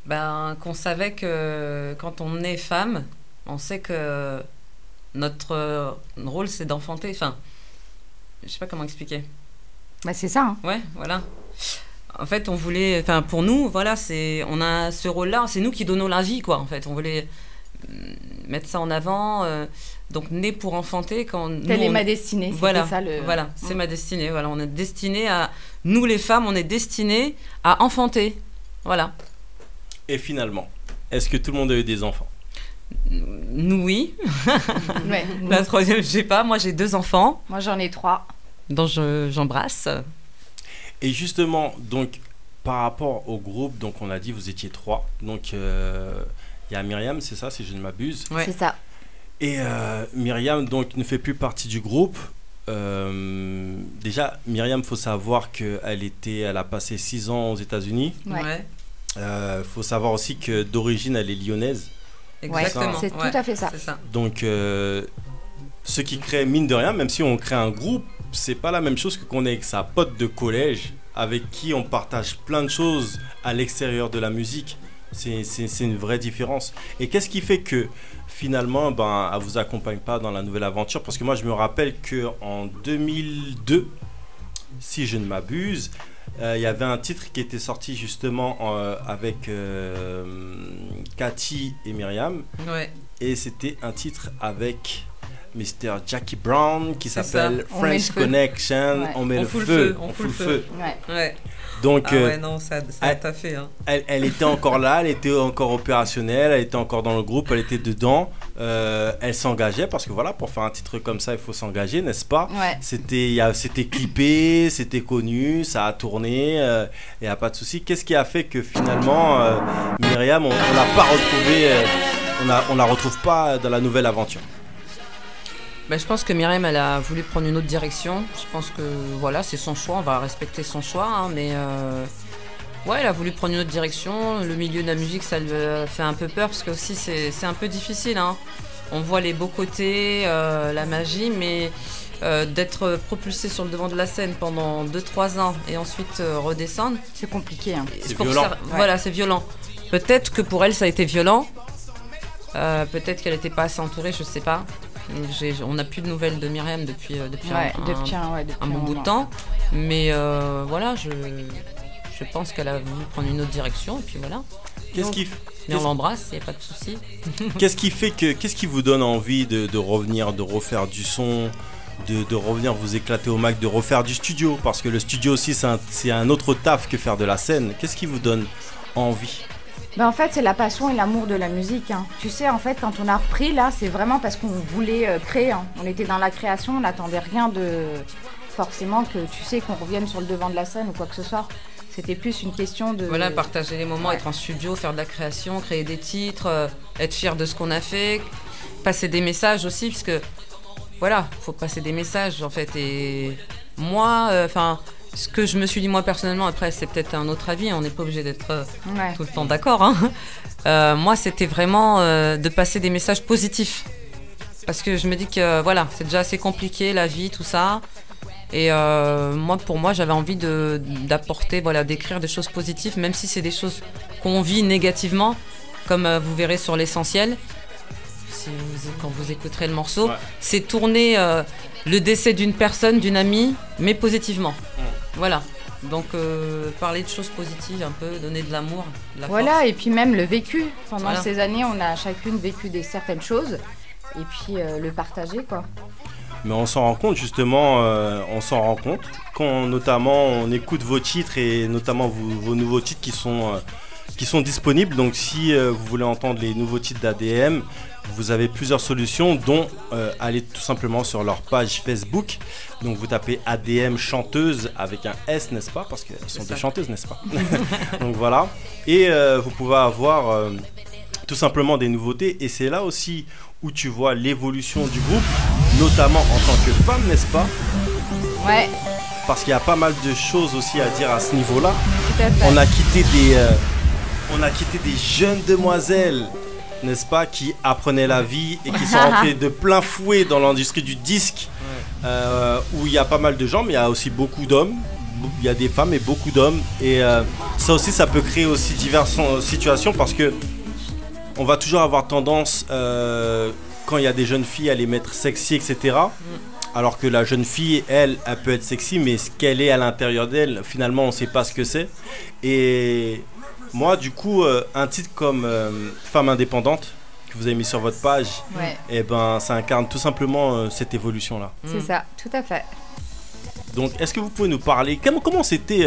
Ben, qu'on savait que quand on est femme, on sait que notre rôle c'est d'enfanter. Enfin, je sais pas comment expliquer. Bah c'est ça. Hein. Ouais, voilà. En fait, on voulait, enfin pour nous, voilà, on a ce rôle-là, c'est nous qui donnons la vie, quoi. En fait, on voulait mettre ça en avant. Donc né pour enfanter, quand telle est ma destinée. Voilà, ça, voilà, c'est ma destinée. Voilà, on est destiné à nous les femmes, on est destiné à enfanter. Voilà. Et finalement, est-ce que tout le monde a eu des enfants? Nous, oui. Ouais, la troisième, je sais pas. Moi, j'ai 2 enfants. Moi, j'en ai 3. Donc, j'embrasse. Et justement, donc, par rapport au groupe, donc on a dit vous étiez 3. Donc, il y a Myriam, c'est ça, si je ne m'abuse. Ouais. C'est ça. Et Myriam, donc, ne fait plus partie du groupe. Déjà, Myriam, faut savoir qu'elle a passé 6 ans aux États-Unis. Ouais. Faut savoir aussi que d'origine, elle est lyonnaise. Exactement. C'est tout à fait ça. Donc, ce qui crée, mine de rien, même si on crée un groupe, c'est pas la même chose que qu'on est avec sa pote de collège, avec qui on partage plein de choses à l'extérieur de la musique. C'est une vraie différence. Et qu'est-ce qui fait que finalement, elle vous accompagne pas dans la nouvelle aventure? Parce que moi, je me rappelle qu'en 2002, si je ne m'abuse, il y avait un titre qui était sorti justement avec Cathy et Myriam. Ouais. Et c'était un titre avec Mr. Jackie Brown qui s'appelle French Connection. Ouais. On met le feu. On fout le feu. Ouais. Donc, non, ça a taffé. Hein. Elle était encore là, elle était encore opérationnelle, elle était encore dans le groupe, elle était dedans. Elle s'engageait parce que voilà, pour faire un titre comme ça, il faut s'engager, n'est-ce pas? Ouais. C'était clippé, c'était connu, ça a tourné, il n'y a pas de souci. Qu'est-ce qui a fait que finalement, Myriam, on l'a pas retrouvée, on la retrouve pas dans la nouvelle aventure? Ben, je pense que Myriam, elle a voulu prendre une autre direction. Je pense que voilà, c'est son choix, on va respecter son choix. Hein, mais ouais, elle a voulu prendre une autre direction. Le milieu de la musique, ça lui fait un peu peur parce que aussi c'est un peu difficile. Hein. On voit les beaux côtés, la magie, mais d'être propulsé sur le devant de la scène pendant 2-3 ans et ensuite redescendre, c'est compliqué. Hein. C'est violent. Voilà, c'est violent. Peut-être que pour elle, ça a été violent. Peut-être qu'elle n'était pas assez entourée, je sais pas. On n'a plus de nouvelles de Myriam depuis un bon bout de temps. Mais voilà, je pense qu'elle a voulu prendre une autre direction. Et puis voilà. On l'embrasse, il n'y a pas de souci. Qu'est-ce qui vous donne envie de revenir, de refaire du son, de revenir vous éclater au Mac, de refaire du studio? Parce que le studio aussi, c'est un autre taf que faire de la scène. Qu'est-ce qui vous donne envie? Ben en fait, c'est la passion et l'amour de la musique. Hein. Tu sais, en fait, quand on a repris, là, c'est vraiment parce qu'on voulait créer. Hein. On était dans la création, on n'attendait rien de... Forcément que, tu sais, qu'on revienne sur le devant de la scène ou quoi que ce soit. C'était plus une question de... Voilà, partager les moments, être en studio, faire de la création, créer des titres, être fier de ce qu'on a fait, passer des messages aussi, parce que, voilà, il faut passer des messages, en fait. Et moi, ce que je me suis dit moi personnellement, après c'est peut-être un autre avis, on n'est pas obligé d'être tout le temps d'accord. Hein. Moi c'était vraiment de passer des messages positifs. Parce que je me dis que voilà, c'est déjà assez compliqué la vie, tout ça. Et pour moi j'avais envie d'apporter, voilà, d'écrire des choses positives, même si c'est des choses qu'on vit négativement, comme vous verrez sur l'essentiel. Quand vous écouterez le morceau, c'est tourner le décès d'une personne, d'une amie, mais positivement. Voilà, donc parler de choses positives un peu, donner de l'amour, de la force. Et puis même le vécu. Pendant ces années, on a chacune vécu certaines choses, et puis le partager, quoi. Mais on s'en rend compte justement, quand notamment on écoute vos titres et notamment vos nouveaux titres qui sont disponibles. Donc si vous voulez entendre les nouveaux titres d'ADM, vous avez plusieurs solutions, dont aller tout simplement sur leur page Facebook. Donc vous tapez ADM chanteuse avec un S, n'est-ce pas? Parce qu'elles sont deux chanteuses, n'est-ce pas? Donc voilà. Et vous pouvez avoir tout simplement des nouveautés. Et c'est là aussi où tu vois l'évolution du groupe, notamment en tant que femme, n'est-ce pas? Ouais. Parce qu'il y a pas mal de choses aussi à dire à ce niveau-là. Tout à fait. On a quitté des jeunes demoiselles, n'est-ce pas, qui apprenaient la vie et qui sont rentrées de plein fouet dans l'industrie du disque, où il y a pas mal de gens, mais il y a aussi beaucoup d'hommes. Il y a des femmes et beaucoup d'hommes. Et ça aussi, ça peut créer aussi diverses situations parce que on va toujours avoir tendance, quand il y a des jeunes filles, à les mettre sexy, etc. Alors que la jeune fille, elle peut être sexy, mais ce qu'elle est à l'intérieur d'elle, finalement, on ne sait pas ce que c'est. Et moi, du coup, un titre comme Femme indépendante, que vous avez mis sur votre page, et ben, ça incarne tout simplement cette évolution-là. C'est ça, tout à fait. Donc, est-ce que vous pouvez nous parler, comment c'était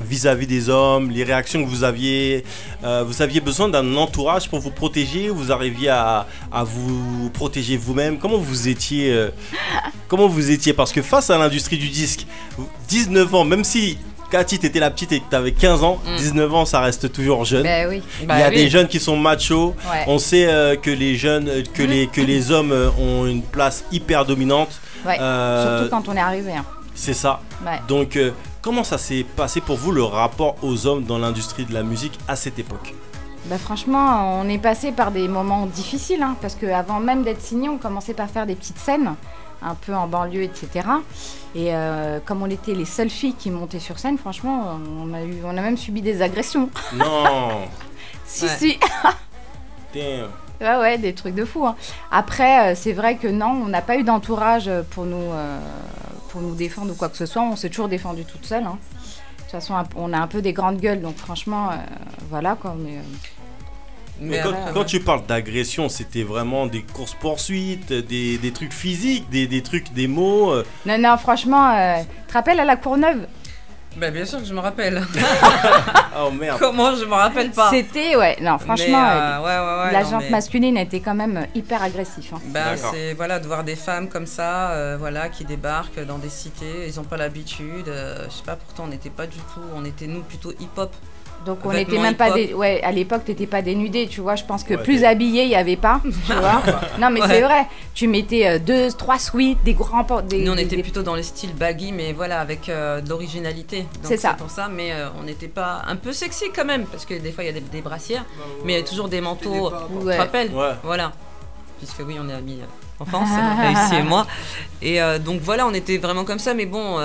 vis-à-vis des hommes, les réactions que vous aviez besoin d'un entourage pour vous protéger, vous arriviez à vous protéger vous-même, comment vous étiez parce que face à l'industrie du disque, 19 ans, même si Cathy t'étais la petite et que t'avais 15 ans, 19 ans ça reste toujours jeune. Ben oui. Il y a des jeunes qui sont machos, on sait que les jeunes, que les hommes ont une place hyper dominante. Surtout quand on est arrivé. Hein. C'est ça. Donc comment ça s'est passé pour vous, le rapport aux hommes dans l'industrie de la musique à cette époque? Bah franchement, on est passé par des moments difficiles, hein, parce qu'avant même d'être signé, on commençait par faire des petites scènes, un peu en banlieue, etc. Et comme on était les seules filles qui montaient sur scène, franchement, on a même subi des agressions. Non. Si. Damn. Ouais, des trucs de fou. Hein. Après, c'est vrai que non, on n'a pas eu d'entourage pour nous défendre ou quoi que ce soit. On s'est toujours défendu toute seule. Hein. De toute façon, on a un peu des grandes gueules, donc franchement, voilà quoi. Mais quand tu parles d'agression, c'était vraiment des courses-poursuites, des trucs physiques, des trucs, des mots Non, franchement, tu te rappelles à la Courneuve? Ben bien sûr que je me rappelle. Oh merde. Comment je me rappelle pas? C'était, franchement, la jante masculine était quand même hyper agressif. Hein. Ben c'est, de voir des femmes comme ça, qui débarquent dans des cités, ils n'ont pas l'habitude. Je sais pas, pourtant on n'était pas du tout, on était nous plutôt hip-hop. Donc on n'était même pas à l'époque t'étais pas dénudé, tu vois, je pense que plus habillé il y avait pas, tu vois. Non mais c'est vrai, tu mettais 2-3 sweats, des grands nous on était plutôt dans le style baggy, mais voilà, avec de l'originalité. C'est ça. C'est pour ça, mais on n'était pas un peu sexy quand même, parce que des fois il y a des brassières, mais il y a toujours des manteaux, tu te rappelles? Voilà. Puisque oui, on est amis enfance, Lucie et moi. Et donc voilà, on était vraiment comme ça, mais bon,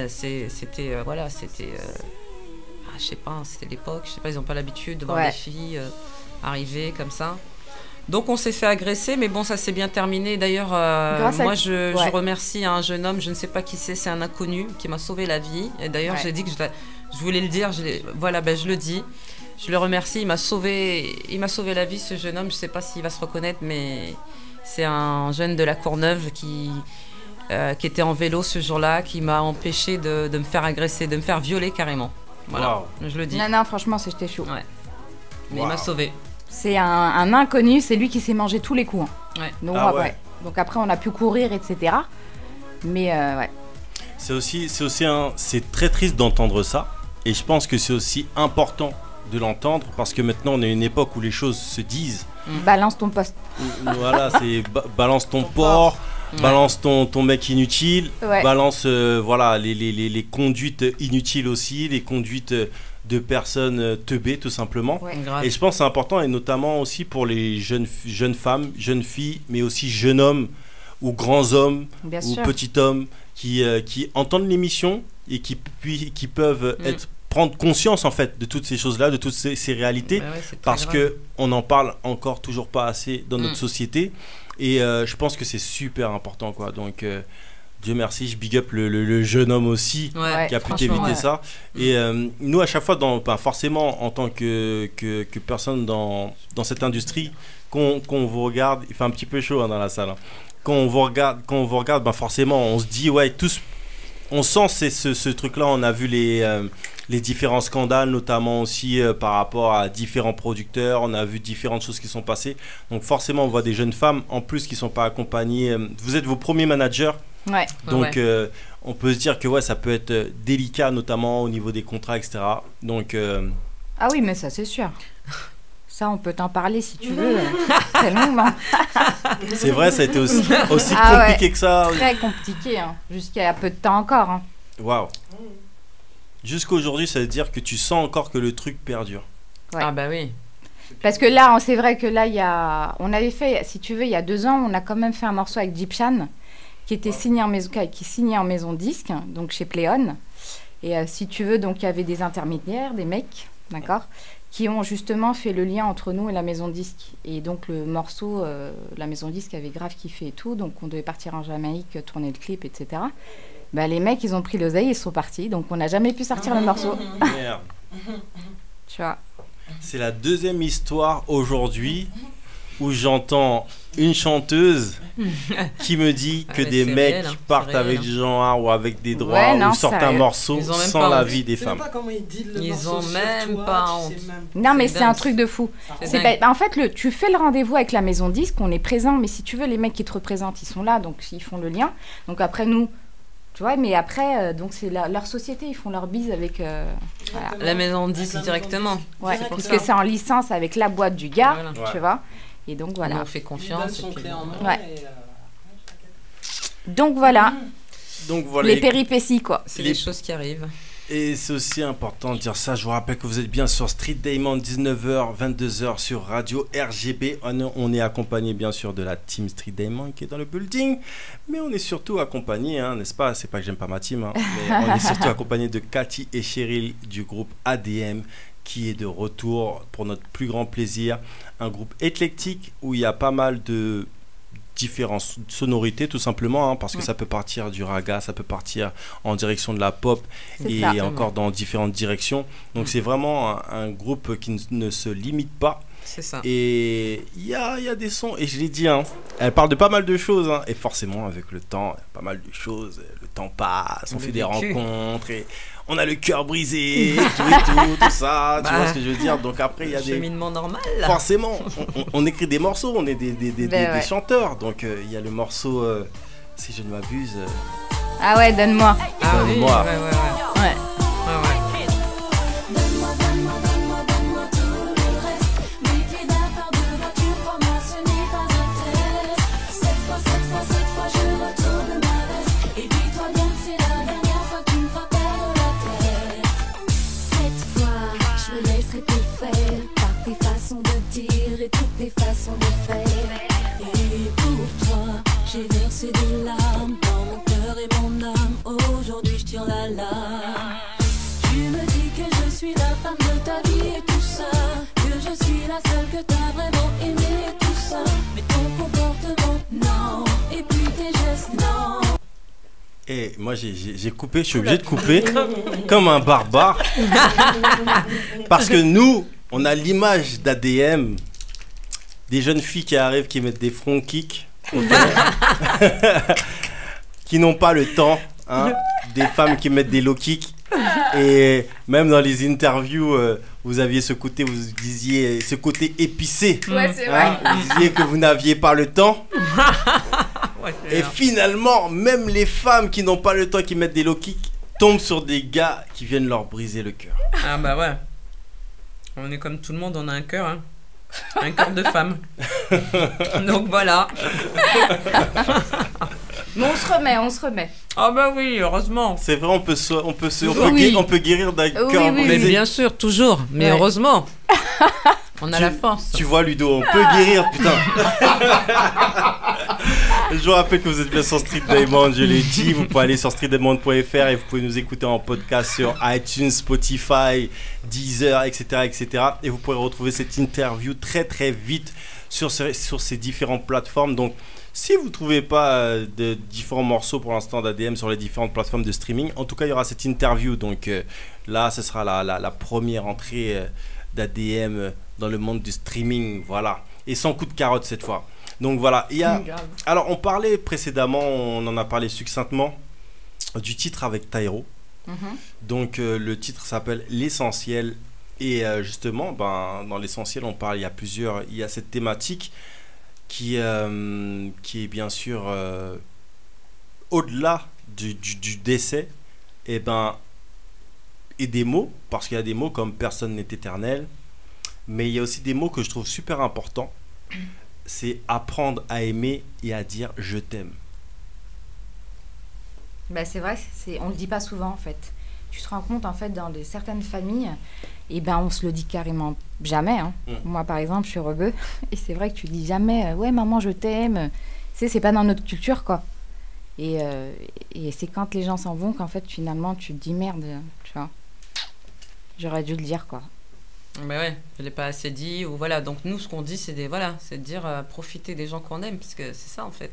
c'était je sais pas, c'était l'époque, je sais pas, ils n'ont pas l'habitude de voir des filles arriver comme ça. Donc on s'est fait agresser, mais bon, ça s'est bien terminé. D'ailleurs, moi je remercie un jeune homme, je ne sais pas qui c'est un inconnu qui m'a sauvé la vie. Et d'ailleurs, j'ai dit que je voulais le dire, je le dis. Je le remercie, il m'a sauvé la vie, ce jeune homme. Je sais pas s'il va se reconnaître, mais c'est un jeune de la Courneuve qui était en vélo ce jour-là, qui m'a empêché de me faire agresser, de me faire violer carrément. Voilà, je le dis. Non, franchement, c'était chaud. Mais il m'a sauvé. C'est un inconnu, c'est lui qui s'est mangé tous les coups. Hein. Ouais. Donc, donc après, on a pu courir, etc. Mais ouais. C'est très triste d'entendre ça. Et je pense que c'est aussi important de l'entendre parce que maintenant, on est à une époque où les choses se disent. Balance ton poste. Voilà, c'est balance ton porc. Balance ton mec inutile, balance les conduites inutiles aussi, les conduites de personnes teubées tout simplement. Et je pense que c'est important et notamment aussi pour les jeunes femmes, jeunes filles, mais aussi jeunes hommes ou grands hommes ou petits hommes qui entendent l'émission et qui peuvent prendre conscience en fait de toutes ces choses-là, de toutes ces réalités, parce qu'on n'en parle encore toujours pas assez dans notre société. Et je pense que c'est super important quoi. Donc Dieu merci, je big up le jeune homme aussi qui a pu t'éviter ça. Et nous à chaque fois forcément en tant que personne dans cette industrie qu'on vous regarde, il fait un petit peu chaud dans la salle. Hein. Quand on vous regarde, forcément on se dit tous on sent ce truc là. On a vu les différents scandales, notamment aussi par rapport à différents producteurs. On a vu différentes choses qui sont passées. Donc forcément, on voit des jeunes femmes, en plus, qui ne sont pas accompagnées. Vous êtes vos premiers managers. Ouais. Donc, on peut se dire que ça peut être délicat, notamment au niveau des contrats, etc. Donc, ah oui, mais ça, c'est sûr. Ça, on peut t'en parler si tu veux. Très longuement. C'est vrai, ça a été aussi compliqué que ça. Très compliqué, hein. Jusqu'à peu de temps encore. Hein. Waouh. Jusqu'à aujourd'hui, ça veut dire que tu sens encore que le truc perdure. Ouais. Ah bah oui. Parce que là, c'est vrai que là, on avait fait, si tu veux, il y a 2 ans, on a quand même fait un morceau avec Gyptian qui était signé en maison disque, donc chez Pléon. Et si tu veux, donc il y avait des intermédiaires, des mecs, d'accord, qui ont justement fait le lien entre nous et la maison disque. Et donc le morceau, la maison disque avait grave kiffé et tout, donc on devait partir en Jamaïque, tourner le clip, etc. Bah, les mecs, ils ont pris l'oseille, ils sont partis, donc on n'a jamais pu sortir le morceau. Merde. Tu vois. C'est la 2e histoire aujourd'hui où j'entends une chanteuse qui me dit que des mecs réel, hein, partent avec du genre ou avec des droits ou sortent un morceau sans l'avis des femmes. Ils ont même pas honte. Non, mais c'est un truc de fou. En fait, tu fais le rendez-vous avec la maison disque, on est présent, mais si tu veux, les mecs qui te représentent, ils sont là, donc ils font le lien. Donc après, nous... Tu vois, mais après, donc c'est leur société, ils font leur bise avec... voilà. La maison 10 directement. Ouais, parce que c'est en licence avec la boîte du gars, tu vois. Et donc voilà. On fait confiance. Donc voilà. Donc voilà. Les péripéties, quoi. C'est les choses qui arrivent. Et c'est aussi important de dire ça. Je vous rappelle que vous êtes bien sur Street Diamond, 19h, 22h sur Radio RGB. On est accompagné bien sûr de la team Street Diamond qui est dans le building. Mais on est surtout accompagné, n'est-ce pas? C'est pas que j'aime pas ma team, mais on est surtout accompagné de Cathy et Cheryl du groupe ADM qui est de retour pour notre plus grand plaisir. Un groupe éclectique où il y a pas mal de différentes sonorités tout simplement parce que ça peut partir du raga, ça peut partir en direction de la pop et encore dans différentes directions. Donc c'est vraiment un groupe qui ne se limite pas. C'est ça. Et il y a des sons, et je l'ai dit, elle parle de pas mal de choses, et forcément avec le temps, pas mal de choses, le temps passe, on fait des rencontres, et on a le cœur brisé, tout ça, tu vois ce que je veux dire. Donc après il y a des... cheminement normal. Forcément, on écrit des morceaux, on est des chanteurs, donc il y a le morceau, si je ne m'abuse... Ah ouais, donne-moi. Donne-moi. Ouais. Et moi j'ai coupé, je suis obligé de couper comme un barbare parce que nous on a l'image d'ADM, des jeunes filles qui arrivent qui mettent des front kicks qui n'ont pas le temps, des femmes qui mettent des low kicks, et même dans les interviews vous aviez ce côté, vous disiez ce côté épicé. Ouais, c'est vrai. Vous disiez que vous n'aviez pas le temps. Ouais, Et finalement, même les femmes qui n'ont pas le temps, qui mettent des low kicks, tombent sur des gars qui viennent leur briser le cœur. Ah bah ouais. On est comme tout le monde, on a un cœur, hein. Un cœur de femme. Donc voilà. Mais on se remet. Ah bah oui, heureusement. C'est vrai, on peut guérir d'un cœur Mais brisé. bien sûr, toujours. Mais heureusement. On a la force. Tu vois, Ludo, on peut guérir, putain. Je vous rappelle que vous êtes bien sur Street Diamond, je l'ai dit. Vous pouvez aller sur streetdiamond.fr et vous pouvez nous écouter en podcast sur iTunes, Spotify, Deezer, etc., etc. Et vous pourrez retrouver cette interview très très vite sur ces différentes plateformes. Donc, si vous ne trouvez pas de différents morceaux pour l'instant d'ADM sur les différentes plateformes de streaming, en tout cas, il y aura cette interview. Donc là, ce sera la première entrée d'ADM dans le monde du streaming. Voilà. Et sans coup de carotte cette fois. Donc voilà. Alors, on parlait précédemment, on en a parlé succinctement, du titre avec Taïro. Donc le titre s'appelle L'Essentiel. Et justement, dans L'Essentiel, il y a cette thématique qui est bien sûr au-delà du décès, et des mots, parce qu'il y a des mots comme personne n'est éternel, mais il y a aussi des mots que je trouve super importants. C'est apprendre à aimer et à dire je t'aime. Bah c'est vrai, on le dit pas souvent en fait. Tu te rends compte en fait dans certaines familles, on se le dit carrément jamais. Hein. Moi par exemple, je suis rebeu et c'est vrai que tu dis jamais ouais maman je t'aime. C'est pas dans notre culture quoi. Et c'est quand les gens s'en vont qu'en fait finalement tu te dis merde, tu vois. J'aurais dû le dire quoi. Mais ouais, je l'ai pas assez dit ou voilà. Donc nous ce qu'on dit c'est de dire profiter des gens qu'on aime parce que c'est ça en fait.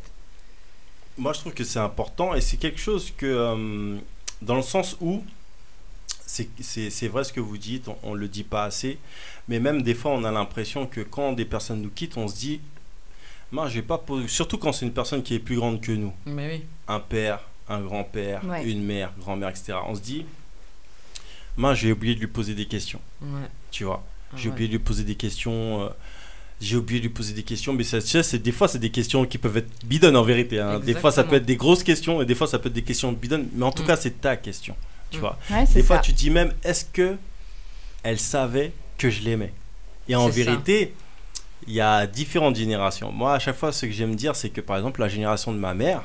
Moi je trouve que c'est important et c'est quelque chose que dans le sens où c'est vrai ce que vous dites, on le dit pas assez, mais même des fois on a l'impression que quand des personnes nous quittent, on se dit moi j'ai pas posé, surtout quand c'est une personne qui est plus grande que nous. Mais oui. Un père, un grand-père, une mère, grand-mère, etc. On se dit moi j'ai oublié de lui poser des questions. Ouais. Tu vois, j'ai oublié de lui poser des questions. Mais des fois c'est des questions qui peuvent être bidonnes en vérité. Hein. Des fois ça peut être des grosses questions et des fois ça peut être des questions bidonnes. Mais en tout cas c'est ta question. Tu vois. Ouais, des fois tu dis même est-ce que elle savait que je l'aimais. Et en vérité il y a différentes générations. Moi à chaque fois ce que j'aime dire c'est que par exemple la génération de ma mère,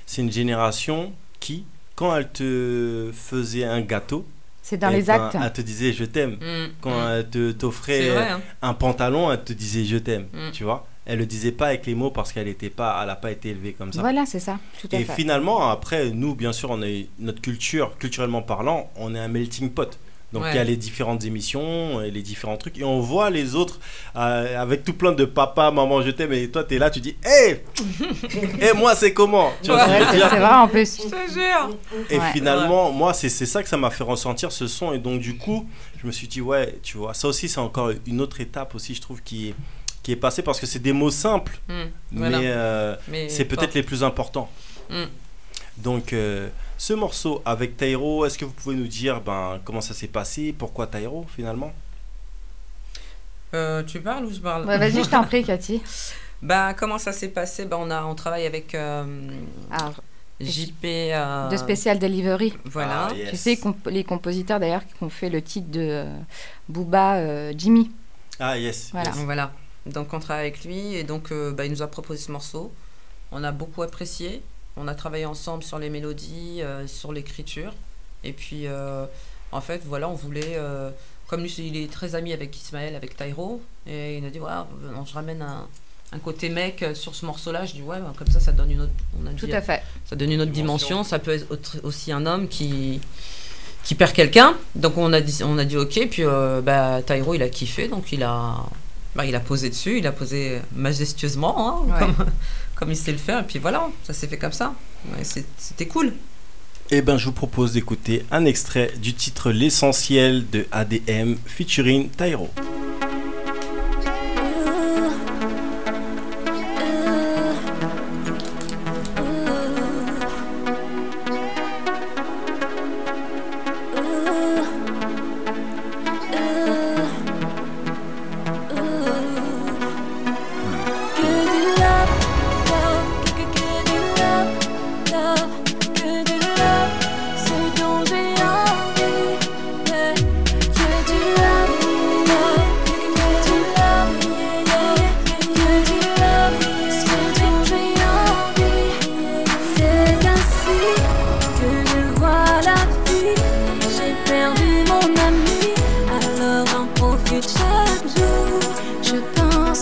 c'est une génération qui quand elle te faisait un gâteau, c'est dans les actes. Elle te disait je t'aime. Quand elle t'offrait un pantalon, elle te disait je t'aime. Tu vois. Elle le disait pas avec les mots parce qu'elle n'a pas été élevée comme ça. Voilà, c'est ça. Tout à fait. Et finalement, après, nous, bien sûr, on a notre culture, culturellement parlant, on est un melting pot. Donc il y a les différentes émissions, et les différents trucs, et on voit les autres avec tout plein de papa, maman, je t'aime, et toi t'es là, tu dis, hé, et moi c'est comment, tu vois, c'est vrai en plus. Je te jure. Et finalement, moi c'est ça que ça m'a fait ressentir ce son, et donc du coup, je me suis dit ouais, tu vois, ça aussi c'est encore une autre étape aussi, je trouve qui est passée parce que c'est des mots simples, mais c'est peut-être les plus importants. Donc ce morceau avec Taïro, est-ce que vous pouvez nous dire comment ça s'est passé, pourquoi Taïro finalement? Tu parles ou je parle? Vas-y, je t'en prie, Cathy. Comment ça s'est passé? On travaille avec JP de Special Delivery. Voilà. Tu sais, les compositeurs d'ailleurs qui ont fait le titre de Booba, Jimmy. Ah yes. Voilà. Donc on travaille avec lui et donc il nous a proposé ce morceau. On a beaucoup apprécié. On a travaillé ensemble sur les mélodies, sur l'écriture. Et puis, en fait, voilà, on voulait... comme lui, il est très ami avec Ismaël, avec Taïro. Et il a dit, voilà, je ramène un côté mec sur ce morceau-là. Je dis, ouais, comme ça donne une autre... Tout à fait. Ça donne une autre dimension. Ça peut être aussi un homme qui perd quelqu'un. Donc, on a dit ok. Puis, Taïro, il a kiffé. Donc, il a posé dessus. Il a posé majestueusement, hein, comme il sait le faire, et puis voilà, ça s'est fait comme ça. Ouais, c'était cool. Eh je vous propose d'écouter un extrait du titre L'Essentiel de ADM featuring Taïro.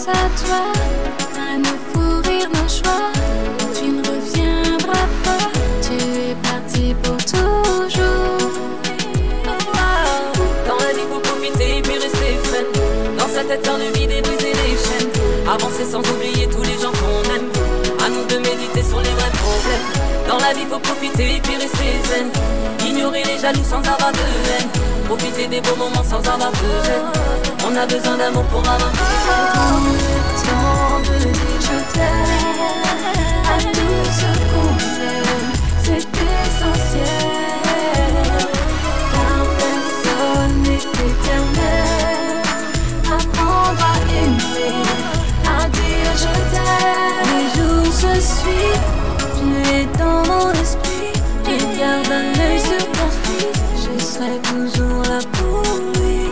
pense à toi, à nos fous rires, nos choix. Tu ne reviendras pas, tu es parti pour toujours. Dans la vie faut profiter puis rester fun. Dans sa tête plein de vide et briser les chaînes. Avancer sans oublier tous les gens qu'on aime. À nous de méditer sur les vrais problèmes. Dans la vie faut profiter puis rester zen. Ignorer les jaloux sans avoir de haine. Profiter des beaux moments sans avoir de gêne. On a besoin d'amour pour avancer. Prends le temps de dire je t'aime. À tout ce qu'on aime, c'est essentiel. Car personne n'est éternel. Apprendre à aimer, à dire je t'aime. Les jours se suivent, tu es dans mon esprit. Et garde un œil sur ton fils, je serai toujours là pour lui.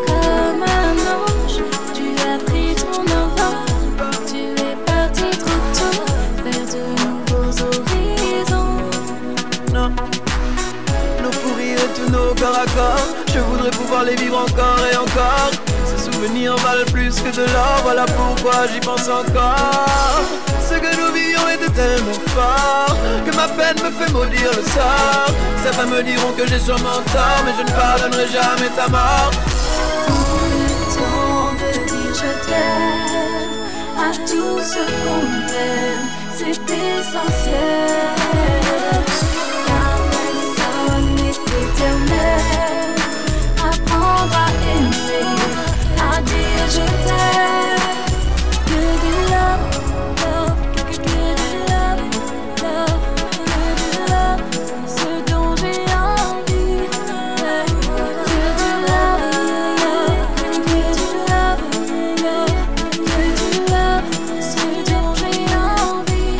Comme un ange, tu as pris ton envol. Tu es parti trop tôt, vers de nouveaux horizons. Non, nos fous rires et tous nos corps à corps, je voudrais pouvoir les vivre encore et encore. Ces souvenirs valent plus que de l'or, voilà pourquoi j'y pense encore. Ce que nous vivions était tellement fort que ma peine me fait maudire le sort. Certains me diront que j'ai sûrement tort, mais je ne pardonnerai jamais ta mort. Prends le temps de dire je t'aime. À tout ce qu'on aime, c'est essentiel. Car personne n'est éternel. Apprendre à aimer, à dire je t'aime. Que du love, love, que du love, love, que du love, ce dont j'ai envie. Que du love, love, que du love, love, que du love, ce dont j'ai envie.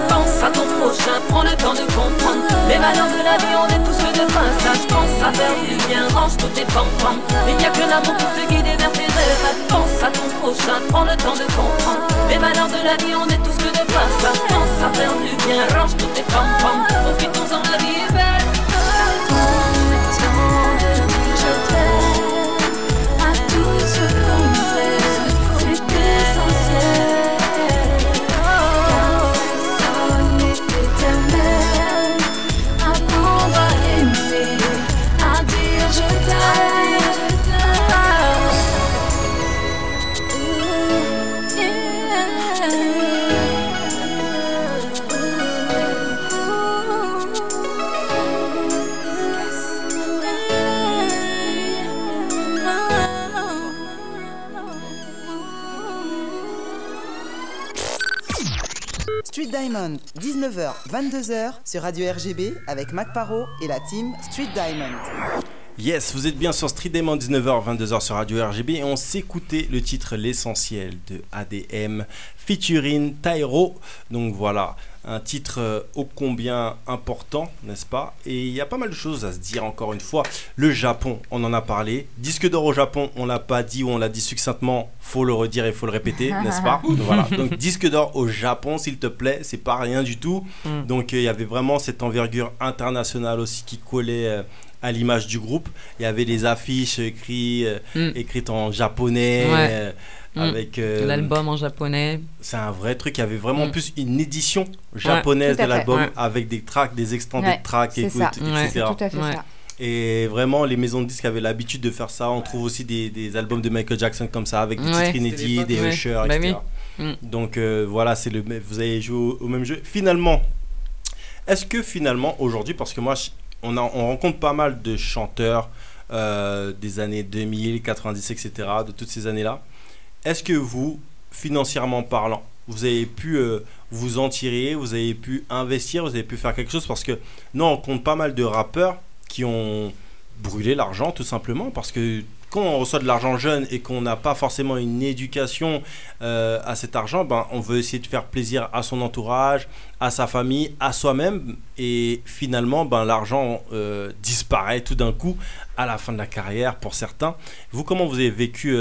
Pense à ton prochain, prends le temps de comprendre. Les malheurs de la vie, on est tous faits de passage. Pense à faire du bien, range tous tes pam-pam. Il n'y a que l'amour pour te guider vers tes rêves. Pense à ton prochain, prends le temps de comprendre. Les malheurs de la vie, on est tous que de passage. Pense à faire du bien, range tous tes pam-pam. Profitons-en, la vie est belle. Prends le temps de dire je t'aime. À tout ce qu'on fait, c'est essentiel. Car personne n'est éternel. Apprendre à aimer, à dire je t'aime. Street Diamond, 19h, 22h sur Radio RGB avec Mac Parot et la team Street Diamond. Yes, vous êtes bien sur Street Diamond, 19h, 22h sur Radio RGB et on s'écoutait le titre L'Essentiel de ADM featuring Tyro. Donc voilà, un titre ô combien important, n'est-ce pas? Et il y a pas mal de choses à se dire encore une fois. Le Japon, on en a parlé. Disque d'or au Japon, on l'a pas dit ou on l'a dit succinctement, faut le redire et faut le répéter, n'est-ce pas? Voilà, donc disque d'or au Japon, s'il te plaît, c'est pas rien du tout. Donc il y avait vraiment cette envergure internationale aussi qui collait à l'image du groupe. Il y avait les affiches écrites en japonais, avec l'album en japonais. C'est un vrai truc. Il y avait vraiment plus une édition japonaise de l'album avec des tracks, des extended tracks, etc. C'est tout à fait ça. Et vraiment, les maisons de disques avaient l'habitude de faire ça. On trouve aussi des albums de Michael Jackson comme ça, avec des titres inédits, des Usher, etc. Donc voilà, vous avez joué au même jeu. Finalement, est-ce que finalement, aujourd'hui, parce que moi, on rencontre pas mal de chanteurs des années 2000, 90, etc., de toutes ces années-là. Est-ce que vous, financièrement parlant, vous avez pu vous en tirer, vous avez pu investir, vous avez pu faire quelque chose? Parce que nous, on compte pas mal de rappeurs qui ont brûlé l'argent, tout simplement, parce que quand on reçoit de l'argent jeune et qu'on n'a pas forcément une éducation à cet argent, on veut essayer de faire plaisir à son entourage, à sa famille, à soi-même, et finalement l'argent disparaît tout d'un coup à la fin de la carrière pour certains. Vous, comment vous avez vécu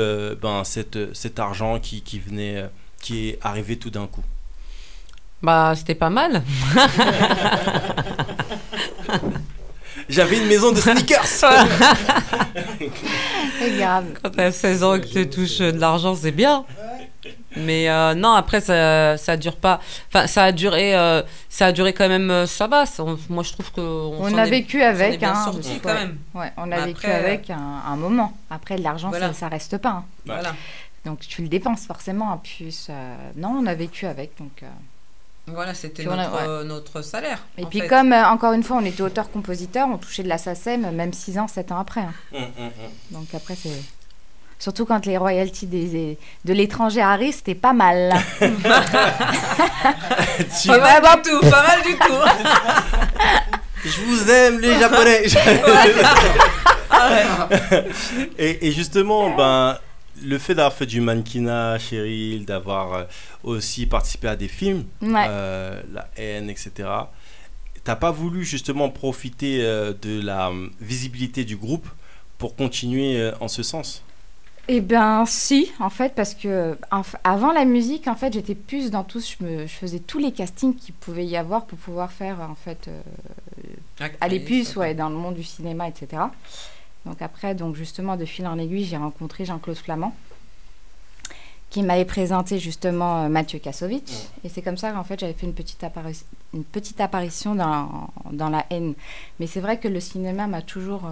cet argent qui est arrivé tout d'un coup? C'était pas mal. J'avais une maison de sneakers. C'est grave. Quand t'as 16 ans et que tu touches de l'argent, c'est bien. Mais non, après, ça dure pas. Enfin, ça a duré quand même, ça va. Moi, je trouve qu'on a vécu avec. On est bien sortis quand même. Ouais, on a vécu avec un moment. Après, l'argent, voilà. ça reste pas. Hein. Voilà. Donc, tu le dépenses forcément. En plus, non, on a vécu avec. Donc, voilà, c'était notre salaire. Et puis, comme, encore une fois, on était auteur-compositeur, on touchait de la SACEM, même 6 ans, 7 ans après. Hein. Donc, après, c'est... Surtout quand les royalties de l'étranger arrivent, c'était pas mal. Pas mal du tout, pas mal du tout. Je vous aime, les Japonais. Et justement, le fait d'avoir fait du mannequinat, Cheryl, d'avoir aussi participé à des films, La haine, etc., t'as pas voulu justement profiter de la visibilité du groupe pour continuer en ce sens? Eh bien, si, en fait, parce que avant la musique, en fait, j'étais plus dans tout. Je faisais tous les castings qu'il pouvait y avoir pour pouvoir faire, en fait, aller plus dans le monde du cinéma, etc. Donc après, justement, de fil en aiguille, j'ai rencontré Jean-Claude Flamand, qui m'avait présenté justement Mathieu Kassovitch. Et c'est comme ça qu'en fait, j'avais fait une petite apparition dans La haine. Mais c'est vrai que le cinéma m'a toujours...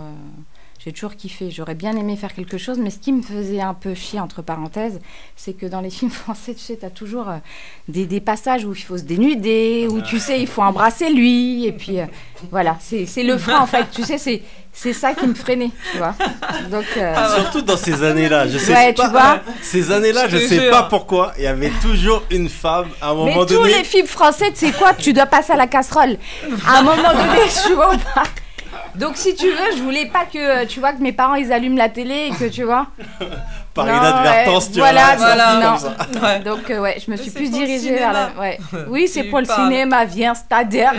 j'ai toujours kiffé. J'aurais bien aimé faire quelque chose, mais ce qui me faisait un peu chier, entre parenthèses, c'est que dans les films français, tu sais, t'as toujours des passages où il faut se dénuder, où tu sais, il faut embrasser lui, et puis voilà, c'est le frein, en fait. Tu sais, c'est ça qui me freinait, tu vois. Donc, surtout dans ces années-là, je sais pas. Tu vois, ces années-là, je sais pas pourquoi, il y avait toujours une femme à un moment donné. Mais tous les films français, tu sais quoi, tu dois passer à la casserole. À un moment donné, tu vois. Donc si tu veux, je voulais pas que tu vois que mes parents ils allument la télé et que tu vois. Par inadvertance, tu vois. Voilà. Donc je me suis plus dirigée vers la. Oui, c'est pour le cinéma. Viens, c'est-à-dire.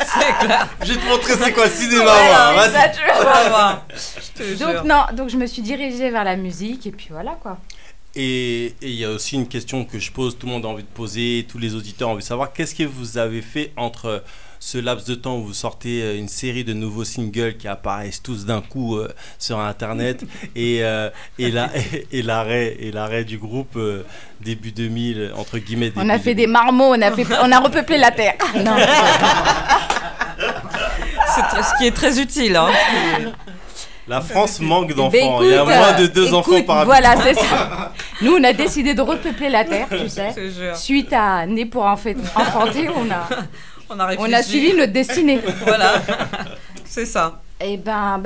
C'est clair. Je vais te montrer c'est quoi le cinéma. Donc je me suis dirigée vers la musique et puis voilà quoi. Et il y a aussi une question que je pose, tout le monde a envie de poser, tous les auditeurs ont envie de savoir, qu'est-ce que vous avez fait entre ce laps de temps où vous sortez une série de nouveaux singles qui apparaissent tous d'un coup sur Internet et l'arrêt du groupe début 2000, entre guillemets. On a fait des marmots, on a repeuplé la terre. Non. C'est ce qui est très utile. Hein. La France manque d'enfants. Il y a moins de 2 enfants par habitant. Voilà, c'est ça. Nous, on a décidé de repeupler la terre, tu sais. Suite à Né pour enfanter, on a suivi notre destinée. Voilà, c'est ça. Et en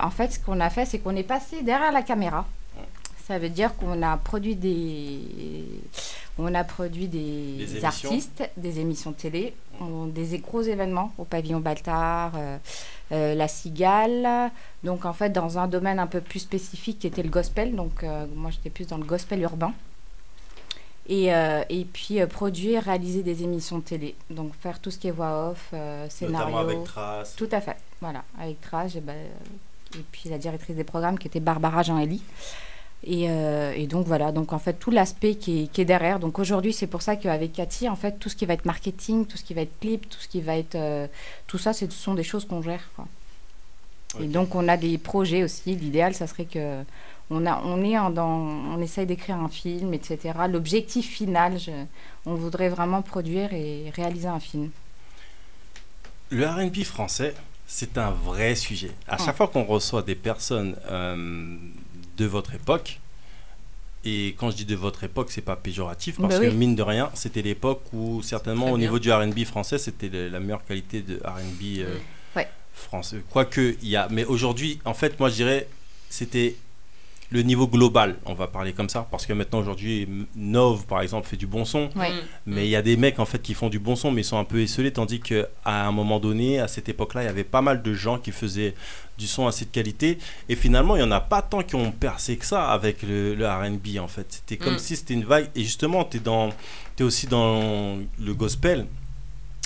fait, ce qu'on a fait, c'est qu'on est passé derrière la caméra. Ça veut dire qu'on a produit des artistes, des émissions de télé, des gros événements au Pavillon Baltard, la Cigale. Donc en fait, dans un domaine un peu plus spécifique qui était le gospel. Donc moi, j'étais plus dans le gospel urbain. Et puis produire, réaliser des émissions de télé. Donc faire tout ce qui est voix off, scénario. Notamment avec Trace. Tout à fait, voilà, avec Trace. Et puis la directrice des programmes qui était Barbara Jean-Élie. Et donc voilà, donc en fait tout l'aspect qui est derrière. Donc aujourd'hui c'est pour ça qu'avec Cathy, en fait tout ce qui va être marketing, tout ce qui va être clip, tout ce qui va être tout ça, ce sont des choses qu'on gère quoi. Okay. Et donc on a des projets aussi. L'idéal ça serait que on essaye d'écrire un film, etc. L'objectif final, on voudrait vraiment produire et réaliser un film. Le R&B français, c'est un vrai sujet. À chaque fois qu'on reçoit des personnes de votre époque, et quand je dis de votre époque, c'est pas péjoratif, parce que mine de rien, c'était l'époque où certainement au niveau du R&B français, c'était la meilleure qualité de R&B français. Quoique, mais aujourd'hui, en fait, moi je dirais, c'était le niveau global, on va parler comme ça, parce que maintenant aujourd'hui Nov par exemple fait du bon son, mais il y a des mecs en fait qui font du bon son mais ils sont un peu esselés, tandis qu'à un moment donné, à cette époque là, il y avait pas mal de gens qui faisaient du son assez de qualité, et finalement il n'y en a pas tant qui ont percé que ça avec le R&B en fait. C'était comme si c'était une vague, et justement t'es aussi dans le gospel.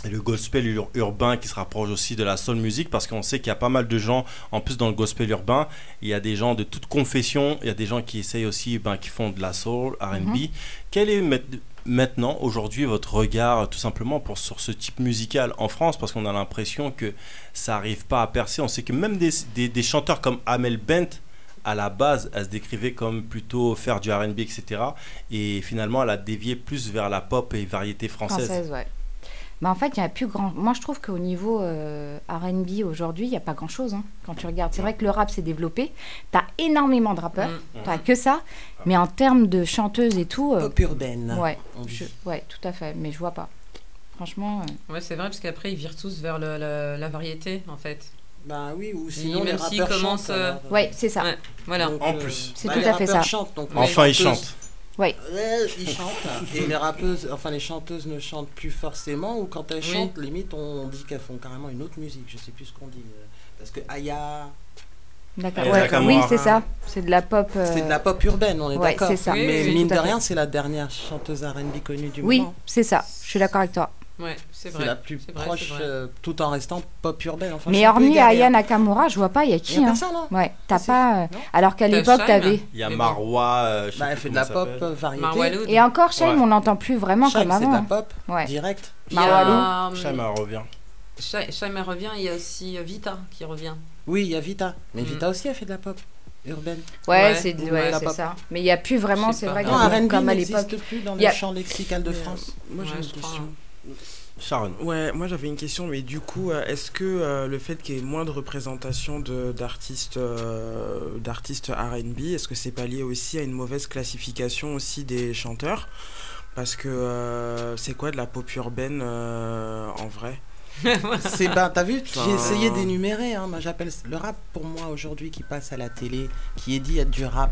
Et le gospel urbain qui se rapproche aussi de la soul music, parce qu'on sait qu'il y a pas mal de gens, en plus dans le gospel urbain, il y a des gens de toute confession, il y a des gens qui essayent aussi, qui font de la soul, R&B. Quelle est maintenant, aujourd'hui, votre regard tout simplement sur ce type musical en France, parce qu'on a l'impression que ça n'arrive pas à percer. On sait que même des chanteurs comme Amel Bent, à la base, elle se décrivait comme plutôt faire du R&B, etc. Et finalement, elle a dévié plus vers la pop et variété française. Ouais. Bah en fait, il y a plus grand. Moi, je trouve qu'au niveau R&B aujourd'hui, il n'y a pas grand-chose. Hein, quand tu regardes, c'est vrai que le rap s'est développé. T'as énormément de rappeurs. T'as que ça. Mais en termes de chanteuses et tout. Pop urbaine. Ouais, tout à fait. Mais je vois pas. Franchement. Ouais, c'est vrai parce qu'après ils virent tous vers la variété en fait. Bah oui, ou sinon même les s'ils rappeurs commencent. chantent. Ouais, c'est ça. Ouais, voilà. Donc, en plus. C'est bah, tout à fait ça. Chantent, donc enfin, ils chantent. Ouais. Ils chantent. Et les rappeuses, enfin les chanteuses ne chantent plus forcément, ou quand elles chantent, limite on dit qu'elles font carrément une autre musique. Je sais plus ce qu'on dit. Parce que Aya. D'accord. Ouais, oui, c'est ça. C'est de la pop. C'est de la pop urbaine, on est d'accord. C'est ça. Mais mine de rien, c'est la dernière chanteuse R&B connue du moment. Oui, c'est ça. Je suis d'accord avec toi. Ouais, c'est vrai. C'est la plus proche, tout en restant pop urbaine. Enfin, mais hormis Aya Nakamura, je vois pas, il y a qui. Il y a personne, hein. Ouais, t'as pas. Alors qu'à l'époque, t'avais. Il y a Marwa. Elle fait de la pop variété. Et encore, Shaim, on n'entend plus vraiment comme avant. C'est de la pop direct. Marwa Shaim revient. Shaim revient, il y a aussi Vita qui revient. Oui, il y a Vita. Mais Vita aussi, elle fait de la pop urbaine. Ouais, c'est ça. Mais il n'y a plus vraiment, c'est vrai, comme à l'époque. Il n'existe plus dans le champ lexical de France. Moi, j'ai une question. Sharon. Ouais, moi j'avais une question, mais du coup, est-ce que le fait qu'il y ait moins de représentation d'artistes R&B, est-ce que c'est pas lié aussi à une mauvaise classification aussi des chanteurs? Parce que c'est quoi de la pop urbaine en vrai? T'as vu, j'ai essayé d'énumérer, hein. Moi j'appelle le rap pour moi aujourd'hui qui passe à la télé, qui est dit être du rap,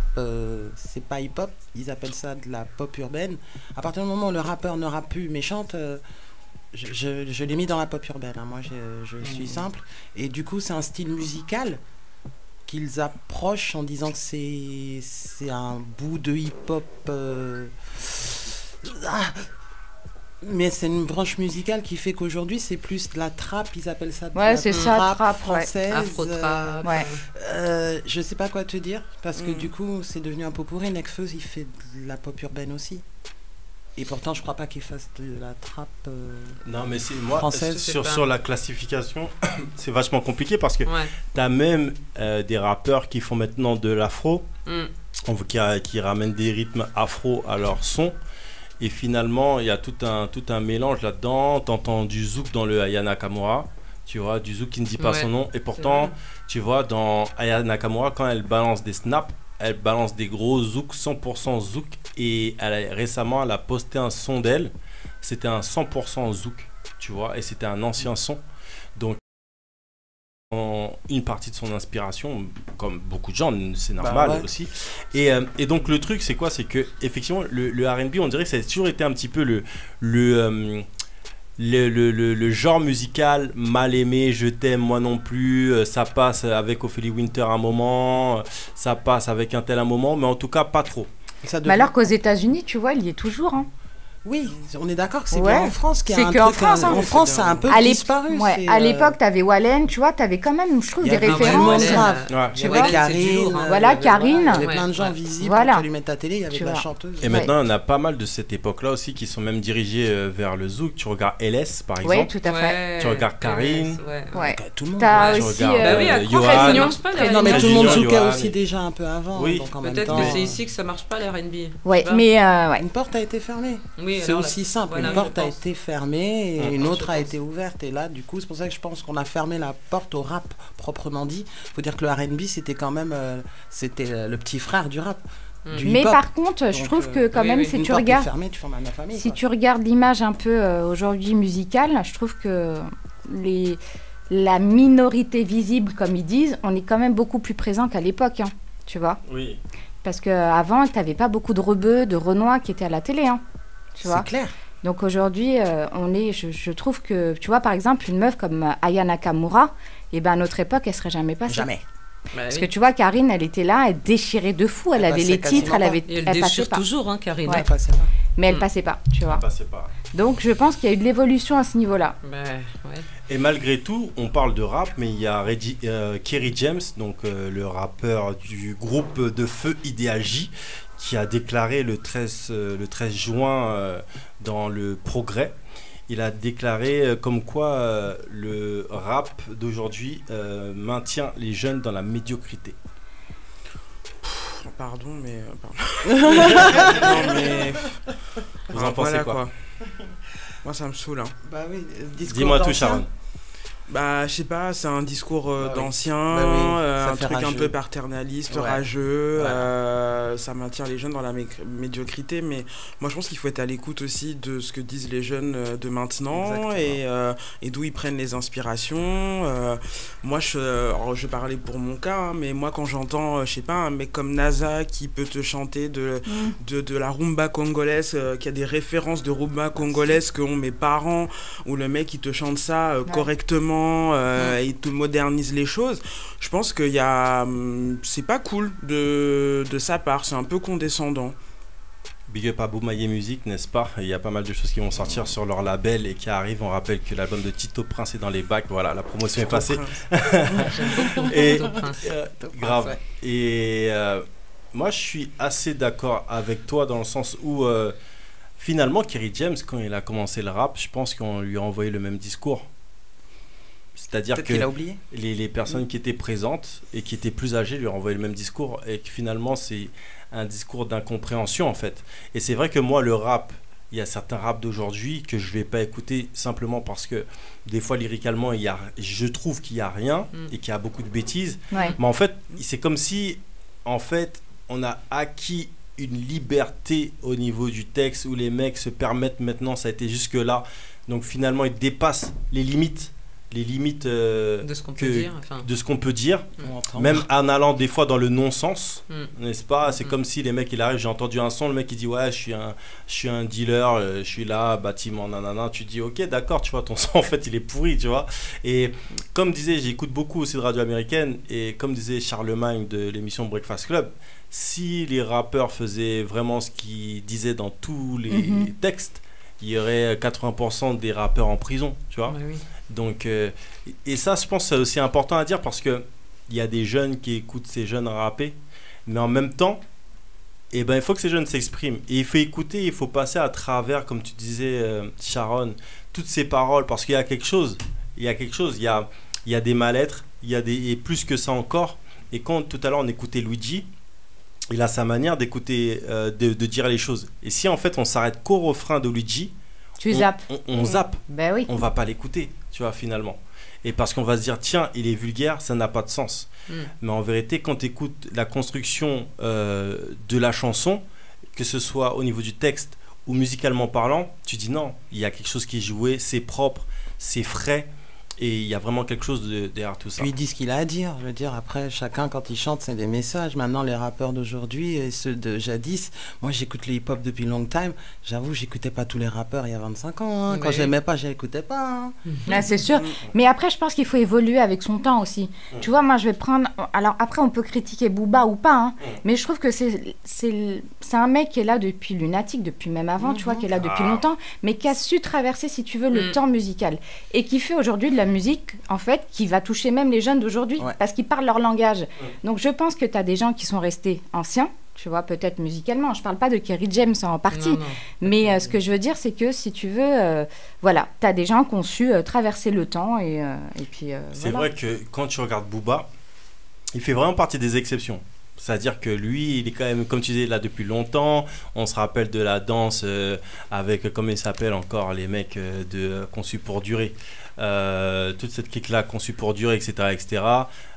c'est pas hip-hop, ils appellent ça de la pop urbaine. À partir du moment où le rappeur ne rappe plus mais chante, je l'ai mis dans la pop urbaine, hein. Moi je suis simple, et du coup c'est un style musical qu'ils approchent en disant que c'est un bout de hip-hop. Mais c'est une branche musicale qui fait qu'aujourd'hui c'est plus de la trap, ils appellent ça de la trap française, afro-trap. Je sais pas quoi te dire, parce que du coup c'est devenu un pot pourri. Nekfeu il fait de la pop urbaine aussi. Et pourtant je crois pas qu'il fasse de la trap non mais c'est moi française. Sur la classification c'est vachement compliqué parce que t'as même des rappeurs qui font maintenant de l'afro, qui ramènent des rythmes afro à leur son. Et finalement, il y a tout un mélange là-dedans. T'entends du zouk dans le Aya Nakamura, tu vois, du zouk qui ne dit pas son nom. Et pourtant, tu vois, dans Aya Nakamura, quand elle balance des snaps, elle balance des gros zouk, 100% zouk. Et récemment, elle a posté un son d'elle. C'était un 100% zouk, tu vois, et c'était un ancien son. Donc, une partie de son inspiration, comme beaucoup de gens, c'est normal aussi. Et donc le truc c'est quoi? C'est que effectivement le R&B, on dirait que ça a toujours été un petit peu le genre musical mal aimé, je t'aime moi non plus, ça passe avec Ophélie Winter un moment, ça passe avec un tel un moment, mais en tout cas pas trop. Mais alors qu'aux États-Unis, tu vois, il y est toujours. Hein. Oui, on est d'accord que c'est qu'en France qu'il y a un truc. En France, ça a un peu disparu. À l'époque, t'avais Wallen, tu vois, t'avais quand même, je trouve, des références. Il y avait Karine. Voilà, Karine. Il y avait plein de gens visibles. Quand tu lui mets ta télé, il y avait de la chanteuse. Et maintenant, on a pas mal de cette époque-là aussi qui sont même dirigés vers le zouk. Tu regardes LS, par exemple. Oui, tout à fait. Tu regardes Karine. Tout le monde. T'as aussi Yoann. Non, mais tout le monde zoukait aussi déjà un peu avant. Oui, peut-être que c'est ici que ça marche pas, les R&B. Ouais, mais une porte a été fermée. C'est aussi simple. Une porte a été fermée et une autre a été ouverte. Et là, du coup, c'est pour ça que je pense qu'on a fermé la porte au rap proprement dit. Il faut dire que le R&B, c'était quand même le petit frère du rap. Mais par contre, je trouve que quand même, si tu regardes, tu regardes l'image un peu aujourd'hui musicale, je trouve que la minorité visible, comme ils disent, on est quand même beaucoup plus présent qu'à l'époque, hein, tu vois. Oui. Parce qu'avant, tu n'avais pas beaucoup de rebeux, de renois qui étaient à la télé, hein. Tu vois. C'est clair. Donc aujourd'hui, je trouve que, tu vois, par exemple, une meuf comme Aya Nakamura, à notre époque, elle serait jamais passée. Jamais. Parce que tu vois, Karine, elle était là, elle déchirait de fou, elle avait les titres, elle déchire passait pas. toujours, hein, Karine. Ouais. mais elle passait pas, tu vois. Elle passait pas. Donc je pense qu'il y a eu de l'évolution à ce niveau-là. Et malgré tout, on parle de rap, mais il y a Kerry James, donc le rappeur du groupe de feu Idéal J, qui a déclaré le 13 juin dans le Progrès. Il a déclaré comme quoi le rap d'aujourd'hui maintient les jeunes dans la médiocrité. Pardon, mais... non, mais... Vous en pensez quoi? Moi, ça me saoule. Hein. Bah oui, dis-moi tout, Sharon. Bah, je sais pas, c'est un discours d'ancien, un truc rageux. Un peu paternaliste, rageux, ça maintient les jeunes dans la médiocrité, mais moi je pense qu'il faut être à l'écoute aussi de ce que disent les jeunes de maintenant et d'où ils prennent les inspirations. Moi, je parlais pour mon cas, hein, mais moi quand j'entends, je sais pas, un mec comme NASA qui peut te chanter de la rumba congolaise, qui a des références de rumba congolaise qu'ont mes parents, ou le mec qui te chante ça correctement, il te modernise les choses. Je pense qu'il y a, c'est pas cool de sa part, c'est un peu condescendant. Big up à Boumaillé Music, n'est-ce pas? Il y a pas mal de choses qui vont sortir sur leur label et qui arrivent. On rappelle que l'album de Tito Prince est dans les bacs. Voilà, la promotion est passée. Et grave. Et moi, je suis assez d'accord avec toi dans le sens où finalement, Kerry James, quand il a commencé le rap, je pense qu'on lui a envoyé le même discours. C'est-à-dire que les personnes qui étaient présentes et qui étaient plus âgées lui ont envoyé le même discours et que finalement c'est un discours d'incompréhension en fait. Et c'est vrai que moi le rap, il y a certains raps d'aujourd'hui que je vais pas écouter simplement parce que des fois lyricalement je trouve qu'il y a rien et qu'il y a beaucoup de bêtises. Mais en fait c'est comme si en fait on a acquis une liberté au niveau du texte où les mecs se permettent maintenant, ça a été jusque là, donc finalement ils dépassent les limites de ce qu'on peut dire, même en allant des fois dans le non-sens, n'est-ce pas? C'est comme si les mecs il arrive, j'ai entendu un son, le mec il dit ouais je suis un dealer, je suis là, bâtiment nanana, tu dis ok d'accord, tu vois ton son en fait il est pourri, tu vois. Et comme disait, j'écoute beaucoup aussi de radio américaine, et comme disait Charlemagne de l'émission Breakfast Club, si les rappeurs faisaient vraiment ce qu'ils disaient dans tous les textes, il y aurait 80% des rappeurs en prison, tu vois. Donc, et ça, je pense que c'est aussi important à dire parce qu'il y a des jeunes qui écoutent ces jeunes rapper, mais en même temps, il faut que ces jeunes s'expriment. Et il faut écouter, il faut passer à travers, comme tu disais, Sharon, toutes ces paroles, parce qu'il y a quelque chose, il y a des mal-être, et plus que ça encore. Et quand tout à l'heure on écoutait Luigi, il a sa manière d'écouter, de dire les choses. Et si en fait on s'arrête qu'au refrain de Luigi, on zappe. Ben oui. On va pas l'écouter, tu vois, finalement. Et parce qu'on va se dire, tiens, il est vulgaire, ça n'a pas de sens. Mais en vérité, quand tu écoutes la construction de la chanson, que ce soit au niveau du texte ou musicalement parlant, tu dis non, il y a quelque chose qui est joué, c'est propre, c'est frais. Et il y a vraiment quelque chose derrière tout ça. Puis il dit ce qu'il a à dire. Je veux dire, après, chacun, quand il chante, c'est des messages. Maintenant, les rappeurs d'aujourd'hui et ceux de jadis, moi, j'écoute le hip-hop depuis long time. J'avoue, j'écoutais pas tous les rappeurs il y a 25 ans. Hein. Quand j'aimais pas, j'écoutais pas. Hein. Là, c'est sûr. Mais après, je pense qu'il faut évoluer avec son temps aussi. Tu vois, moi, je vais prendre... Alors, après, on peut critiquer Booba ou pas. Hein. Mais je trouve que c'est un mec qui est là depuis Lunatic, depuis même avant, tu vois, qui est là depuis longtemps, mais qui a su traverser, si tu veux, le temps musical. Et qui fait aujourd'hui de la musique en fait qui va toucher même les jeunes d'aujourd'hui parce qu'ils parlent leur langage. Donc je pense que tu as des gens qui sont restés anciens, tu vois, peut-être musicalement. Je parle pas de Kerry James en partie, mais ce que je veux dire c'est que si tu veux voilà, tu as des gens qui ont su traverser le temps et puis c'est vrai que quand tu regardes Booba, il fait vraiment partie des exceptions. C'est-à-dire que lui, il est quand même, comme tu disais, là depuis longtemps. On se rappelle de la danse avec, comment il s'appelle encore, les mecs de Conçus pour durer. Toute cette clique-là, Conçus pour durer, etc. etc.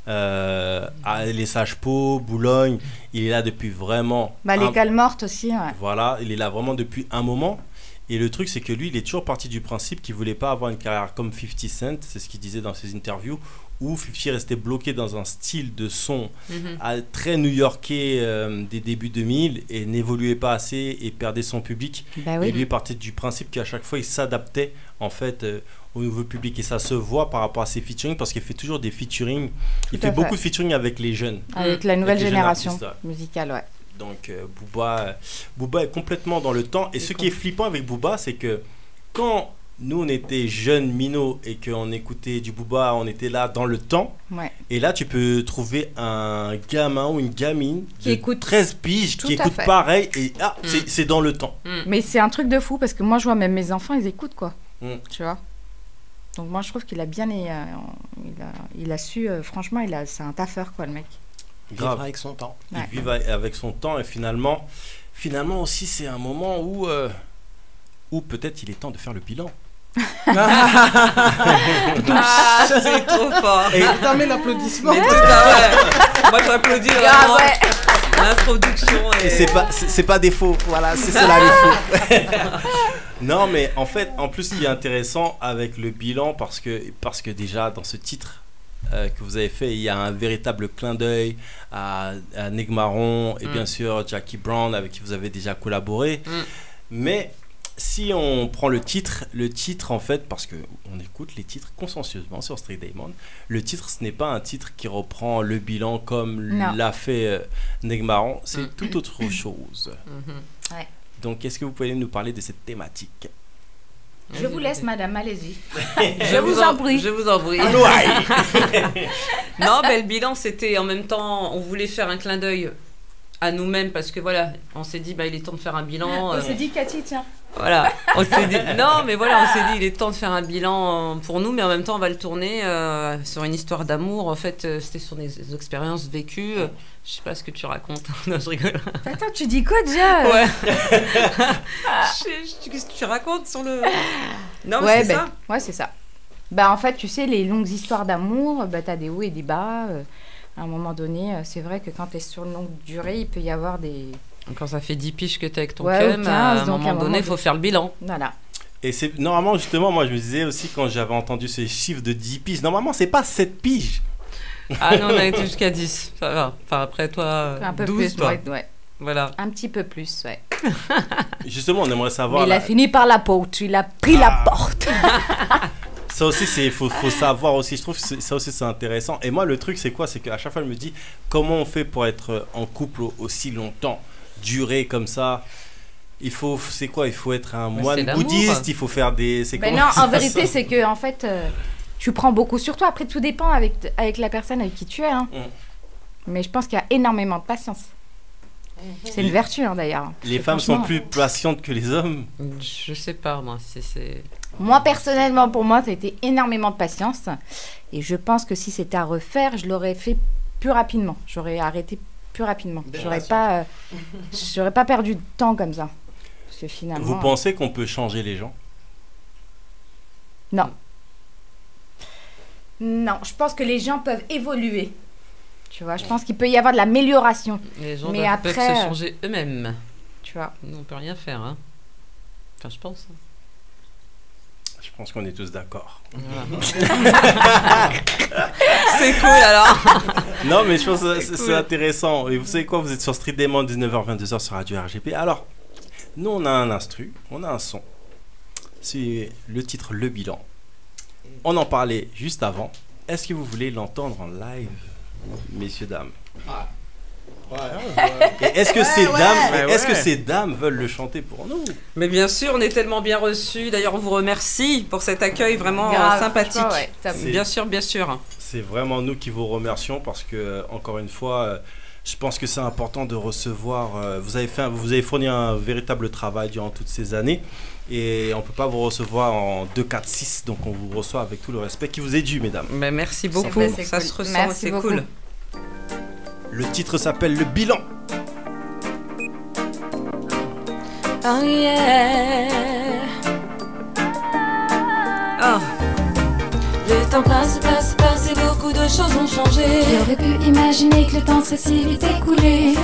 Les Sages-Peaux, Boulogne, il est là depuis vraiment... les Calmortes aussi, ouais. Voilà, il est là vraiment depuis un moment. Et le truc, c'est que lui, il est toujours parti du principe qu'il ne voulait pas avoir une carrière comme 50 Cent, c'est ce qu'il disait dans ses interviews, où 50 restait bloqué dans un style de son très new-yorkais des débuts 2000 et n'évoluait pas assez et perdait son public. Et lui partait du principe qu'à chaque fois, il s'adaptait en fait au nouveau public. Et ça se voit par rapport à ses featuring parce qu'il fait toujours des featuring. Il fait beaucoup de featuring avec les jeunes. Avec la nouvelle génération musicale, ouais. Donc Booba est complètement dans le temps. Et ce qui est flippant avec Booba, c'est que quand nous on était jeunes minots et qu'on écoutait du Booba, on était là dans le temps. Ouais. Et là tu peux trouver un gamin ou une gamine qui écoute 13 piges qui écoute pareil et c'est dans le temps. Mais c'est un truc de fou parce que moi je vois même mes enfants ils écoutent quoi. Tu vois. Donc moi je trouve qu'il a bien il a su franchement c'est un taffeur quoi le mec. Grave. Vivre avec son temps. Il vit avec son temps et finalement aussi c'est un moment où peut-être il est temps de faire le bilan. C'est trop fort. Et t'as mis l'applaudissement. Moi j'applaudis vraiment l'introduction. Et c'est pas des faux. Voilà, c'est cela les faux. Non mais en fait, en plus ce qui est intéressant avec le bilan parce que déjà dans ce titre que vous avez fait, il y a un véritable clin d'œil à Neg Marron et bien sûr Jackie Brown avec qui vous avez déjà collaboré. Mais si on prend le titre en fait, parce qu'on écoute les titres consciencieusement sur Street Diamond, le titre ce n'est pas un titre qui reprend le bilan comme l'a fait Neg Marron, c'est tout autre chose. Ouais. Donc est-ce que vous pouvez nous parler de cette thématique? Je vous laisse madame, allez-y. Je vous en prie. Je vous en prie. Non, le bilan c'était en même temps, on voulait faire un clin d'œil à nous-mêmes parce que voilà, on s'est dit il est temps de faire un bilan. On s'est dit Cathy tiens. Voilà, on s'est dit on s'est dit il est temps de faire un bilan pour nous, mais en même temps on va le tourner sur une histoire d'amour. En fait, c'était sur des expériences vécues. Je sais pas ce que tu racontes. Non, je rigole. Attends, tu dis quoi déjà? Ouais. Qu'est-ce que tu racontes sur le... Non, mais c'est ça. Ouais, c'est ça. En fait, tu sais, les longues histoires d'amour, t'as des hauts et des bas. À un moment donné, c'est vrai que quand t'es sur une longue durée, il peut y avoir des... Quand ça fait 10 piges que t'es avec ton cum, à un moment donné, il faut faire le bilan. Voilà. Et c'est normalement, justement, moi je me disais aussi quand j'avais entendu ces chiffres de 10 piges, normalement c'est pas 7 piges. Ah non, on a été jusqu'à 10, ça va. Enfin après toi, un peu 12 plus, toi. Ouais. Voilà. Un petit peu plus, ouais. Justement, on aimerait savoir... Mais il a fini par la porte, il a pris la porte. Ça aussi, faut savoir aussi, je trouve que ça aussi c'est intéressant. Et moi le truc c'est quoi? C'est qu'à chaque fois je me dis, comment on fait pour être en couple aussi longtemps? Durer comme ça, il faut être un moine bouddhiste, il faut faire des... Non, en vérité c'est que en fait tu prends beaucoup sur toi, après tout dépend avec la personne avec qui tu es mais je pense qu'il y a énormément de patience. C'est une vertu d'ailleurs. Les femmes sont plus patientes que les hommes? Je sais pas moi, c'est... Moi personnellement, pour moi ça a été énormément de patience et je pense que si c'était à refaire, je l'aurais fait plus rapidement, j'aurais arrêté plus rapidement. J'aurais pas perdu de temps comme ça. Parce que finalement... Vous pensez qu'on peut changer les gens? Non. Non, je pense que les gens peuvent évoluer. Tu vois, je pense qu'il peut y avoir de l'amélioration. Les gens peuvent se changer eux-mêmes. Tu vois. Nous, on peut rien faire. Enfin, je pense. Je pense qu'on est tous d'accord. Voilà. C'est cool alors. Non mais je pense que c'est intéressant. Et vous savez quoi, vous êtes sur Street Diamond 19h-22h sur Radio RGB. Alors, nous on a un instru, on a un son. C'est le titre Le Bilan. On en parlait juste avant. Est-ce que vous voulez l'entendre en live, messieurs, dames? Et est-ce que ces dames veulent le chanter pour nous? Mais bien sûr, on est tellement bien reçus. D'ailleurs, on vous remercie pour cet accueil vraiment sympathique. Bien sûr, bien sûr. C'est vraiment nous qui vous remercions parce que, encore une fois, je pense que c'est important de recevoir. Vous avez fourni un véritable travail durant toutes ces années et on ne peut pas vous recevoir en 2-4-6. Donc, on vous reçoit avec tout le respect qui vous est dû, mesdames. Mais merci beaucoup. Ça se ressent, c'est cool. Le titre s'appelle Le Bilan. Oh yeah. Oh. Le temps passe et beaucoup de choses ont changé. Qui aurait pu imaginer que le temps serait si vite écoulé?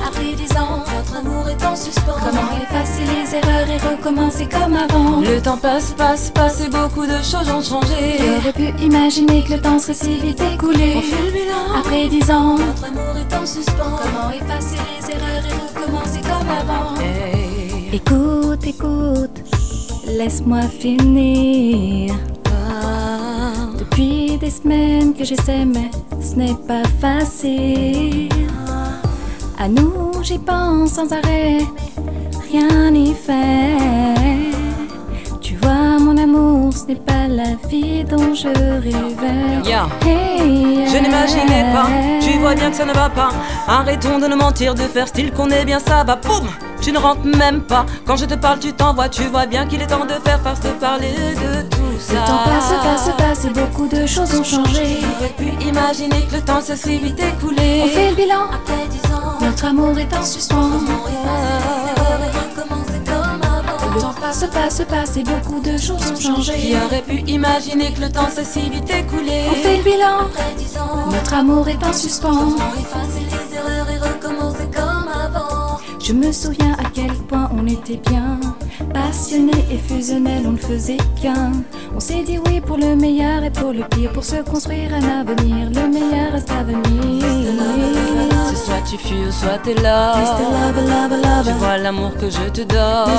Après 10 ans, notre amour est en suspens. Comment effacer les erreurs et recommencer comme avant? Le temps passe et beaucoup de choses ont changé. Qui aurait pu imaginer que le temps serait si vite écoulé? On fait le bilan. Après 10 ans, notre amour est en suspens. Comment effacer les erreurs et recommencer comme avant? Hey. Écoute, laisse-moi finir. Depuis des semaines que j'essaie mais ce n'est pas facile. À nous j'y pense sans arrêt, rien n'y fait. Tu vois mon amour, ce n'est pas la vie dont je rêvais. Yeah. Hey, Je n'imaginais pas, tu vois bien que ça ne va pas. Arrêtons de nous mentir, de faire style qu'on est bien, ça va. Boum, tu ne rentres même pas. Quand je te parle, tu t'envoies. Tu vois bien qu'il est temps de faire farce, de parler de tout ça. Le temps passe et beaucoup de choses ont changé. J'aurais pu imaginer que le temps s'est si vite écoulé. On fait le bilan, après 10 ans, notre amour est en suspens. Le temps passe et beaucoup de choses ont changé. Qui aurait pu imaginer que le temps s'est si vite écoulé. On fait le bilan, après 10 ans, notre amour est en suspens. comment effacer les erreurs et recommencer comme avant. Je me souviens à quel point on était bien, passionnés et fusionnels, on le faisait bien. On s'est dit oui pour le meilleur et pour le pire, pour se construire un avenir. Le meilleur reste à venir. C'est soit tu fuis ou soit t'es là. Tu vois l'amour que je te donne.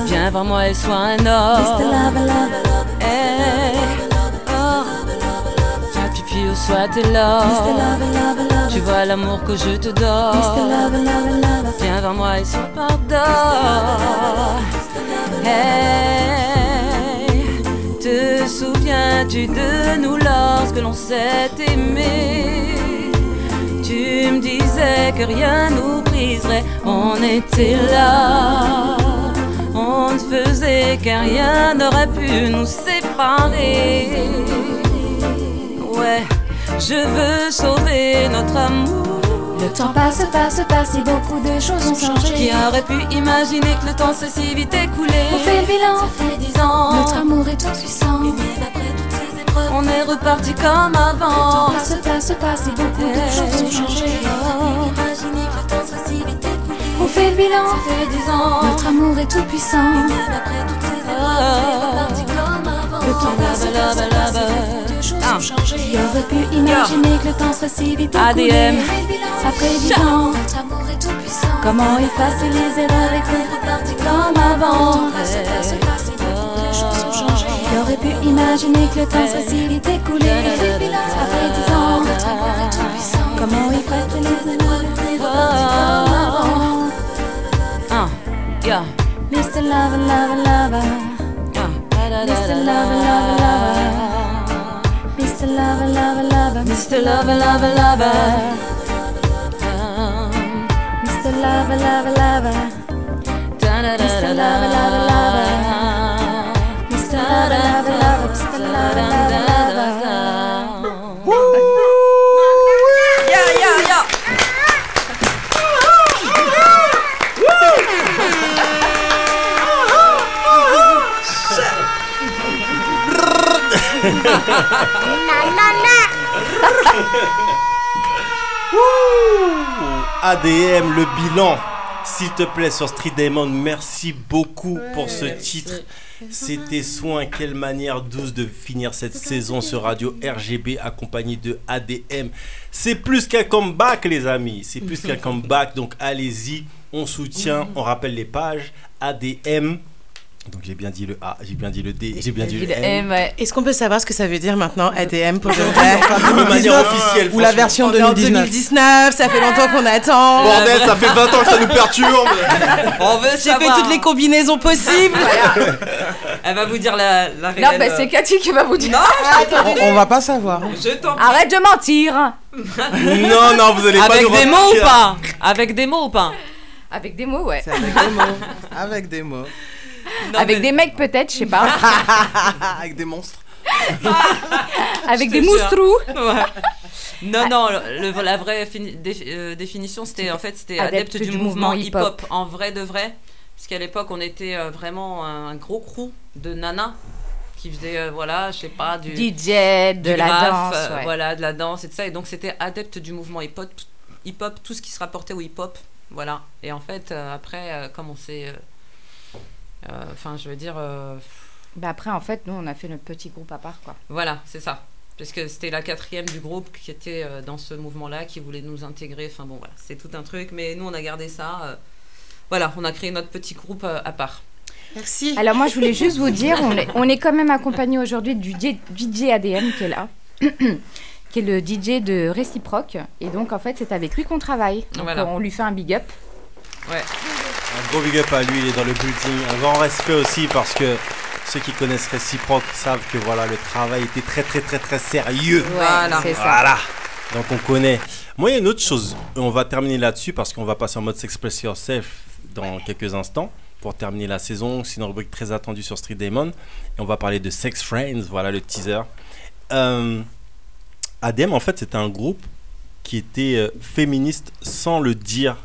Viens vers moi et sois un homme. Hey, oh. Soit tu fuis ou soit t'es là. Tu vois l'amour que je te donne. Viens vers moi et sois pardon. Hey, te souviens-tu de nous lorsque l'on s'est aimé? Tu me disais que rien nous briserait. On était là, on ne faisait qu'un, rien n'aurait pu nous séparer. Ouais, je veux sauver notre amour. Le temps passe et beaucoup de choses ont changé. Qui aurait pu imaginer que le temps s'est si vite écoulé? On fait le bilan, ça fait 10 ans, notre amour est tout puissant. Et même après toutes ces épreuves, on est reparti comme avant. Le temps passe et beaucoup de choses ont changé. Imaginer que le temps soit si vite écoulé. On fait le bilan, ça fait 10 ans, notre amour est tout puissant. Et même après toutes ces épreuves, on est reparti comme avant. Le temps passe et beaucoup de choses ont changé. Qui aurait pu imaginer que le temps soit si vite écoulé? ADM. Après 10 ans, notre amour est tout puissant. Comment effacer les erreurs et faire repartir comme avant? Le temps passe et beaucoup de choses ont changé. Qui aurait pu imaginer que le temps soit si vite écoulé? Après 10 ans, notre amour est tout puissant. Comment effacer les erreurs et faire repartir comme avant? Mr. Lover, lover, lover. Mr. Lover, lover, lover. Mr. Lover, lover, lover. Mr. Lover, lover, lover. Mr. Lover, lover, lover. Mr. Lover, lover, lover. Mr. Lover, lover, lover. Mr. Lover, lover, lover. Yeah. ADM, le bilan. S'il te plaît, sur Street Diamond, merci beaucoup pour ce titre. C'était Soin, quelle manière douce de finir cette saison sur Radio RGB accompagné de ADM. C'est plus qu'un comeback, les amis. C'est plus qu'un comeback, donc allez-y, on soutient, on rappelle les pages ADM. Donc j'ai bien dit le A, j'ai bien dit le D, j'ai bien dit le M. Ouais. Est-ce qu'on peut savoir ce que ça veut dire maintenant, ADM pour de manière officielle ou la version 2019. 2019, ça fait longtemps qu'on attend. Bordel, ça fait 20 ans que ça nous perturbe. On veut J'ai fait toutes les combinaisons possibles. Elle va vous dire la réelle. Non, bah, c'est Cathy qui va vous dire. Non, on va pas savoir. Je t'en prie. Arrête de mentir. Non, vous allez pas avec nous des mots ou pas? Avec des mots ou pas? Avec des mots, ouais. C'est avec des mots. Avec des mots. Non, avec des mecs peut-être, je sais pas. Avec des monstres. Avec des moustrous. Ouais. Non, la vraie définition, c'était en fait adepte du mouvement hip-hop. En vrai de vrai. Parce qu'à l'époque, on était vraiment un gros crew de nanas qui faisaient, je sais pas, du DJ, de la danse. Ouais. Voilà, de la danse et tout ça. Et donc, c'était adepte du mouvement hip-hop, tout ce qui se rapportait au hip-hop. Voilà. Et en fait, après, comme on s'est... après, en fait, nous, on a fait notre petit groupe à part, quoi. Voilà, c'est ça. Parce que c'était la 4e du groupe qui était dans ce mouvement-là, qui voulait nous intégrer. Enfin bon, voilà, c'est tout un truc. Mais nous, on a gardé ça. On a créé notre petit groupe à part. Merci. Alors moi, je voulais juste vous dire, on est quand même accompagné aujourd'hui du DJ ADM qui est là. qui est le DJ de Réciproque. Et donc, en fait, c'est avec lui qu'on travaille. Donc, Voilà. on lui fait un big up. Ouais. Un gros big up à lui, il est dans le building. Un grand respect aussi parce que ceux qui connaissent Réciproque savent que voilà, le travail était très très très très sérieux. Voilà. C'est ça. Voilà. Donc on connaît. Moi, il y a une autre chose. On va terminer là-dessus parce qu'on va passer en mode S'Express Yourself dans quelques instants pour terminer la saison. C'est une rubrique très attendue sur Street Diamond. Et on va parler de Sex Friends. Voilà le teaser. ADM, en fait, c'était un groupe qui était féministe sans le dire,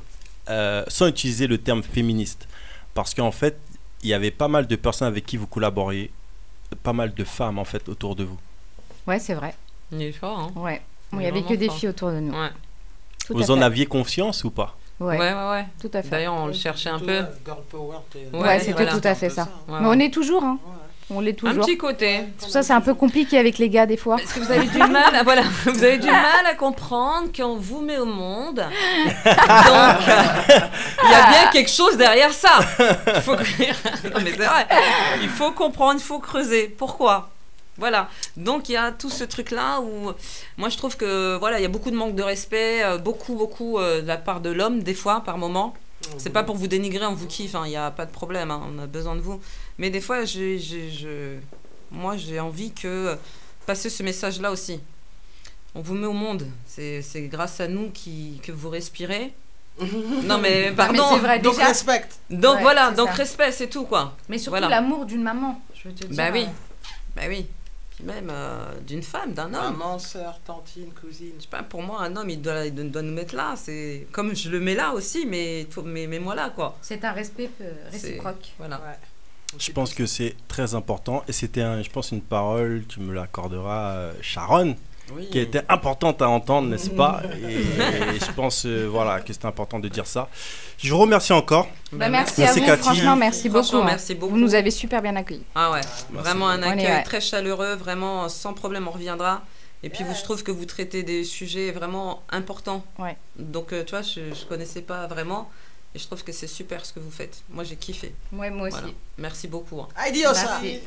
sans utiliser le terme féministe. Parce qu'en fait, il y avait pas mal de personnes avec qui vous collaboriez, pas mal de femmes en fait autour de vous. Ouais, c'est vrai. Il est fort, hein. Ouais. Il Il est n'y avait que vraiment des fort. filles autour de nous. Ouais. Tout à Vous en fait. aviez confiance ou pas? Ouais. Ouais. Tout à fait. D'ailleurs, on le cherchait un peu. Girl Power, Ouais, c'était voilà. tout à fait ça. Ouais, Mais ouais. on est toujours, hein. On l'est Un toujours. petit côté. C'est pour ça c'est un peu compliqué avec les gars des fois. Parce que vous avez du mal, vous avez du mal à comprendre qu'on vous met au monde. Donc, il y a bien quelque chose derrière ça. Il faut... Non, mais c'est vrai. Il faut comprendre, il faut creuser. Pourquoi? Voilà. Donc, il y a tout ce truc-là où moi, je trouve que voilà, il y a beaucoup de manque de respect, beaucoup de la part de l'homme, des fois, par moment. C'est pas pour vous dénigrer, on vous kiffe, il n'y a pas de problème, hein, on a besoin de vous. Mais des fois, moi, j'ai envie que passer ce message-là aussi. On vous met au monde. C'est grâce à nous que vous respirez. Non, mais pardon. Mais c'est vrai, Donc déjà. respecte. Donc Ouais, voilà, c'est donc ça. respect, c'est tout, quoi. Mais surtout Voilà. l'amour d'une maman, je veux te dire. Bah oui. Bah oui. Puis même d'une femme, d'un homme. Maman, sœur, tantine, cousine. Je sais pas, pour moi, un homme, il doit nous mettre là. C'est comme je le mets là aussi, mais moi là, quoi. C'est un respect réciproque. Voilà. Je pense que c'est très important et c'était, je pense, une parole, tu me l'accorderas, Sharon, Oui. qui était importante à entendre, n'est-ce pas? Et je pense voilà, que c'est important de dire ça. Je vous remercie encore. Bah, merci à vous, Cathy. franchement, merci beaucoup. Franchement, hein. merci beaucoup. Vous nous avez super bien accueillis. Ah ouais, Merci vraiment un beaucoup. accueil Ouais. très chaleureux, vraiment sans problème, on reviendra. Et puis je trouve que vous traitez des sujets vraiment importants. Ouais. Donc tu vois, je connaissais pas vraiment. Et je trouve que c'est super ce que vous faites. Moi, j'ai kiffé. Ouais, moi aussi. Voilà. Merci beaucoup. Hein. Idiosa. Merci.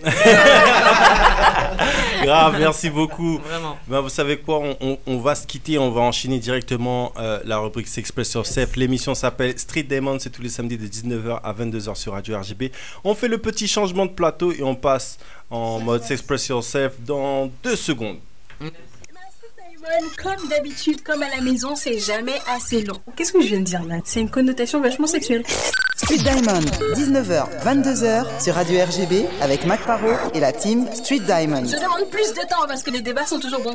Grave, merci beaucoup. Vraiment. Ben, vous savez quoi, on va se quitter, on va enchaîner directement la rubrique S'Express Yourself. L'émission s'appelle Street Diamond, c'est tous les samedis de 19h à 22h sur Radio RGB. On fait le petit changement de plateau et on passe en mode S'Express Yourself dans 2 secondes. Comme d'habitude, comme à la maison, c'est jamais assez long. Qu'est-ce que je viens de dire là? C'est une connotation vachement sexuelle. Street Diamond, 19h, 22h sur Radio RGB avec Mac Paro et la team Street Diamond. Je demande plus de temps parce que les débats sont toujours bons.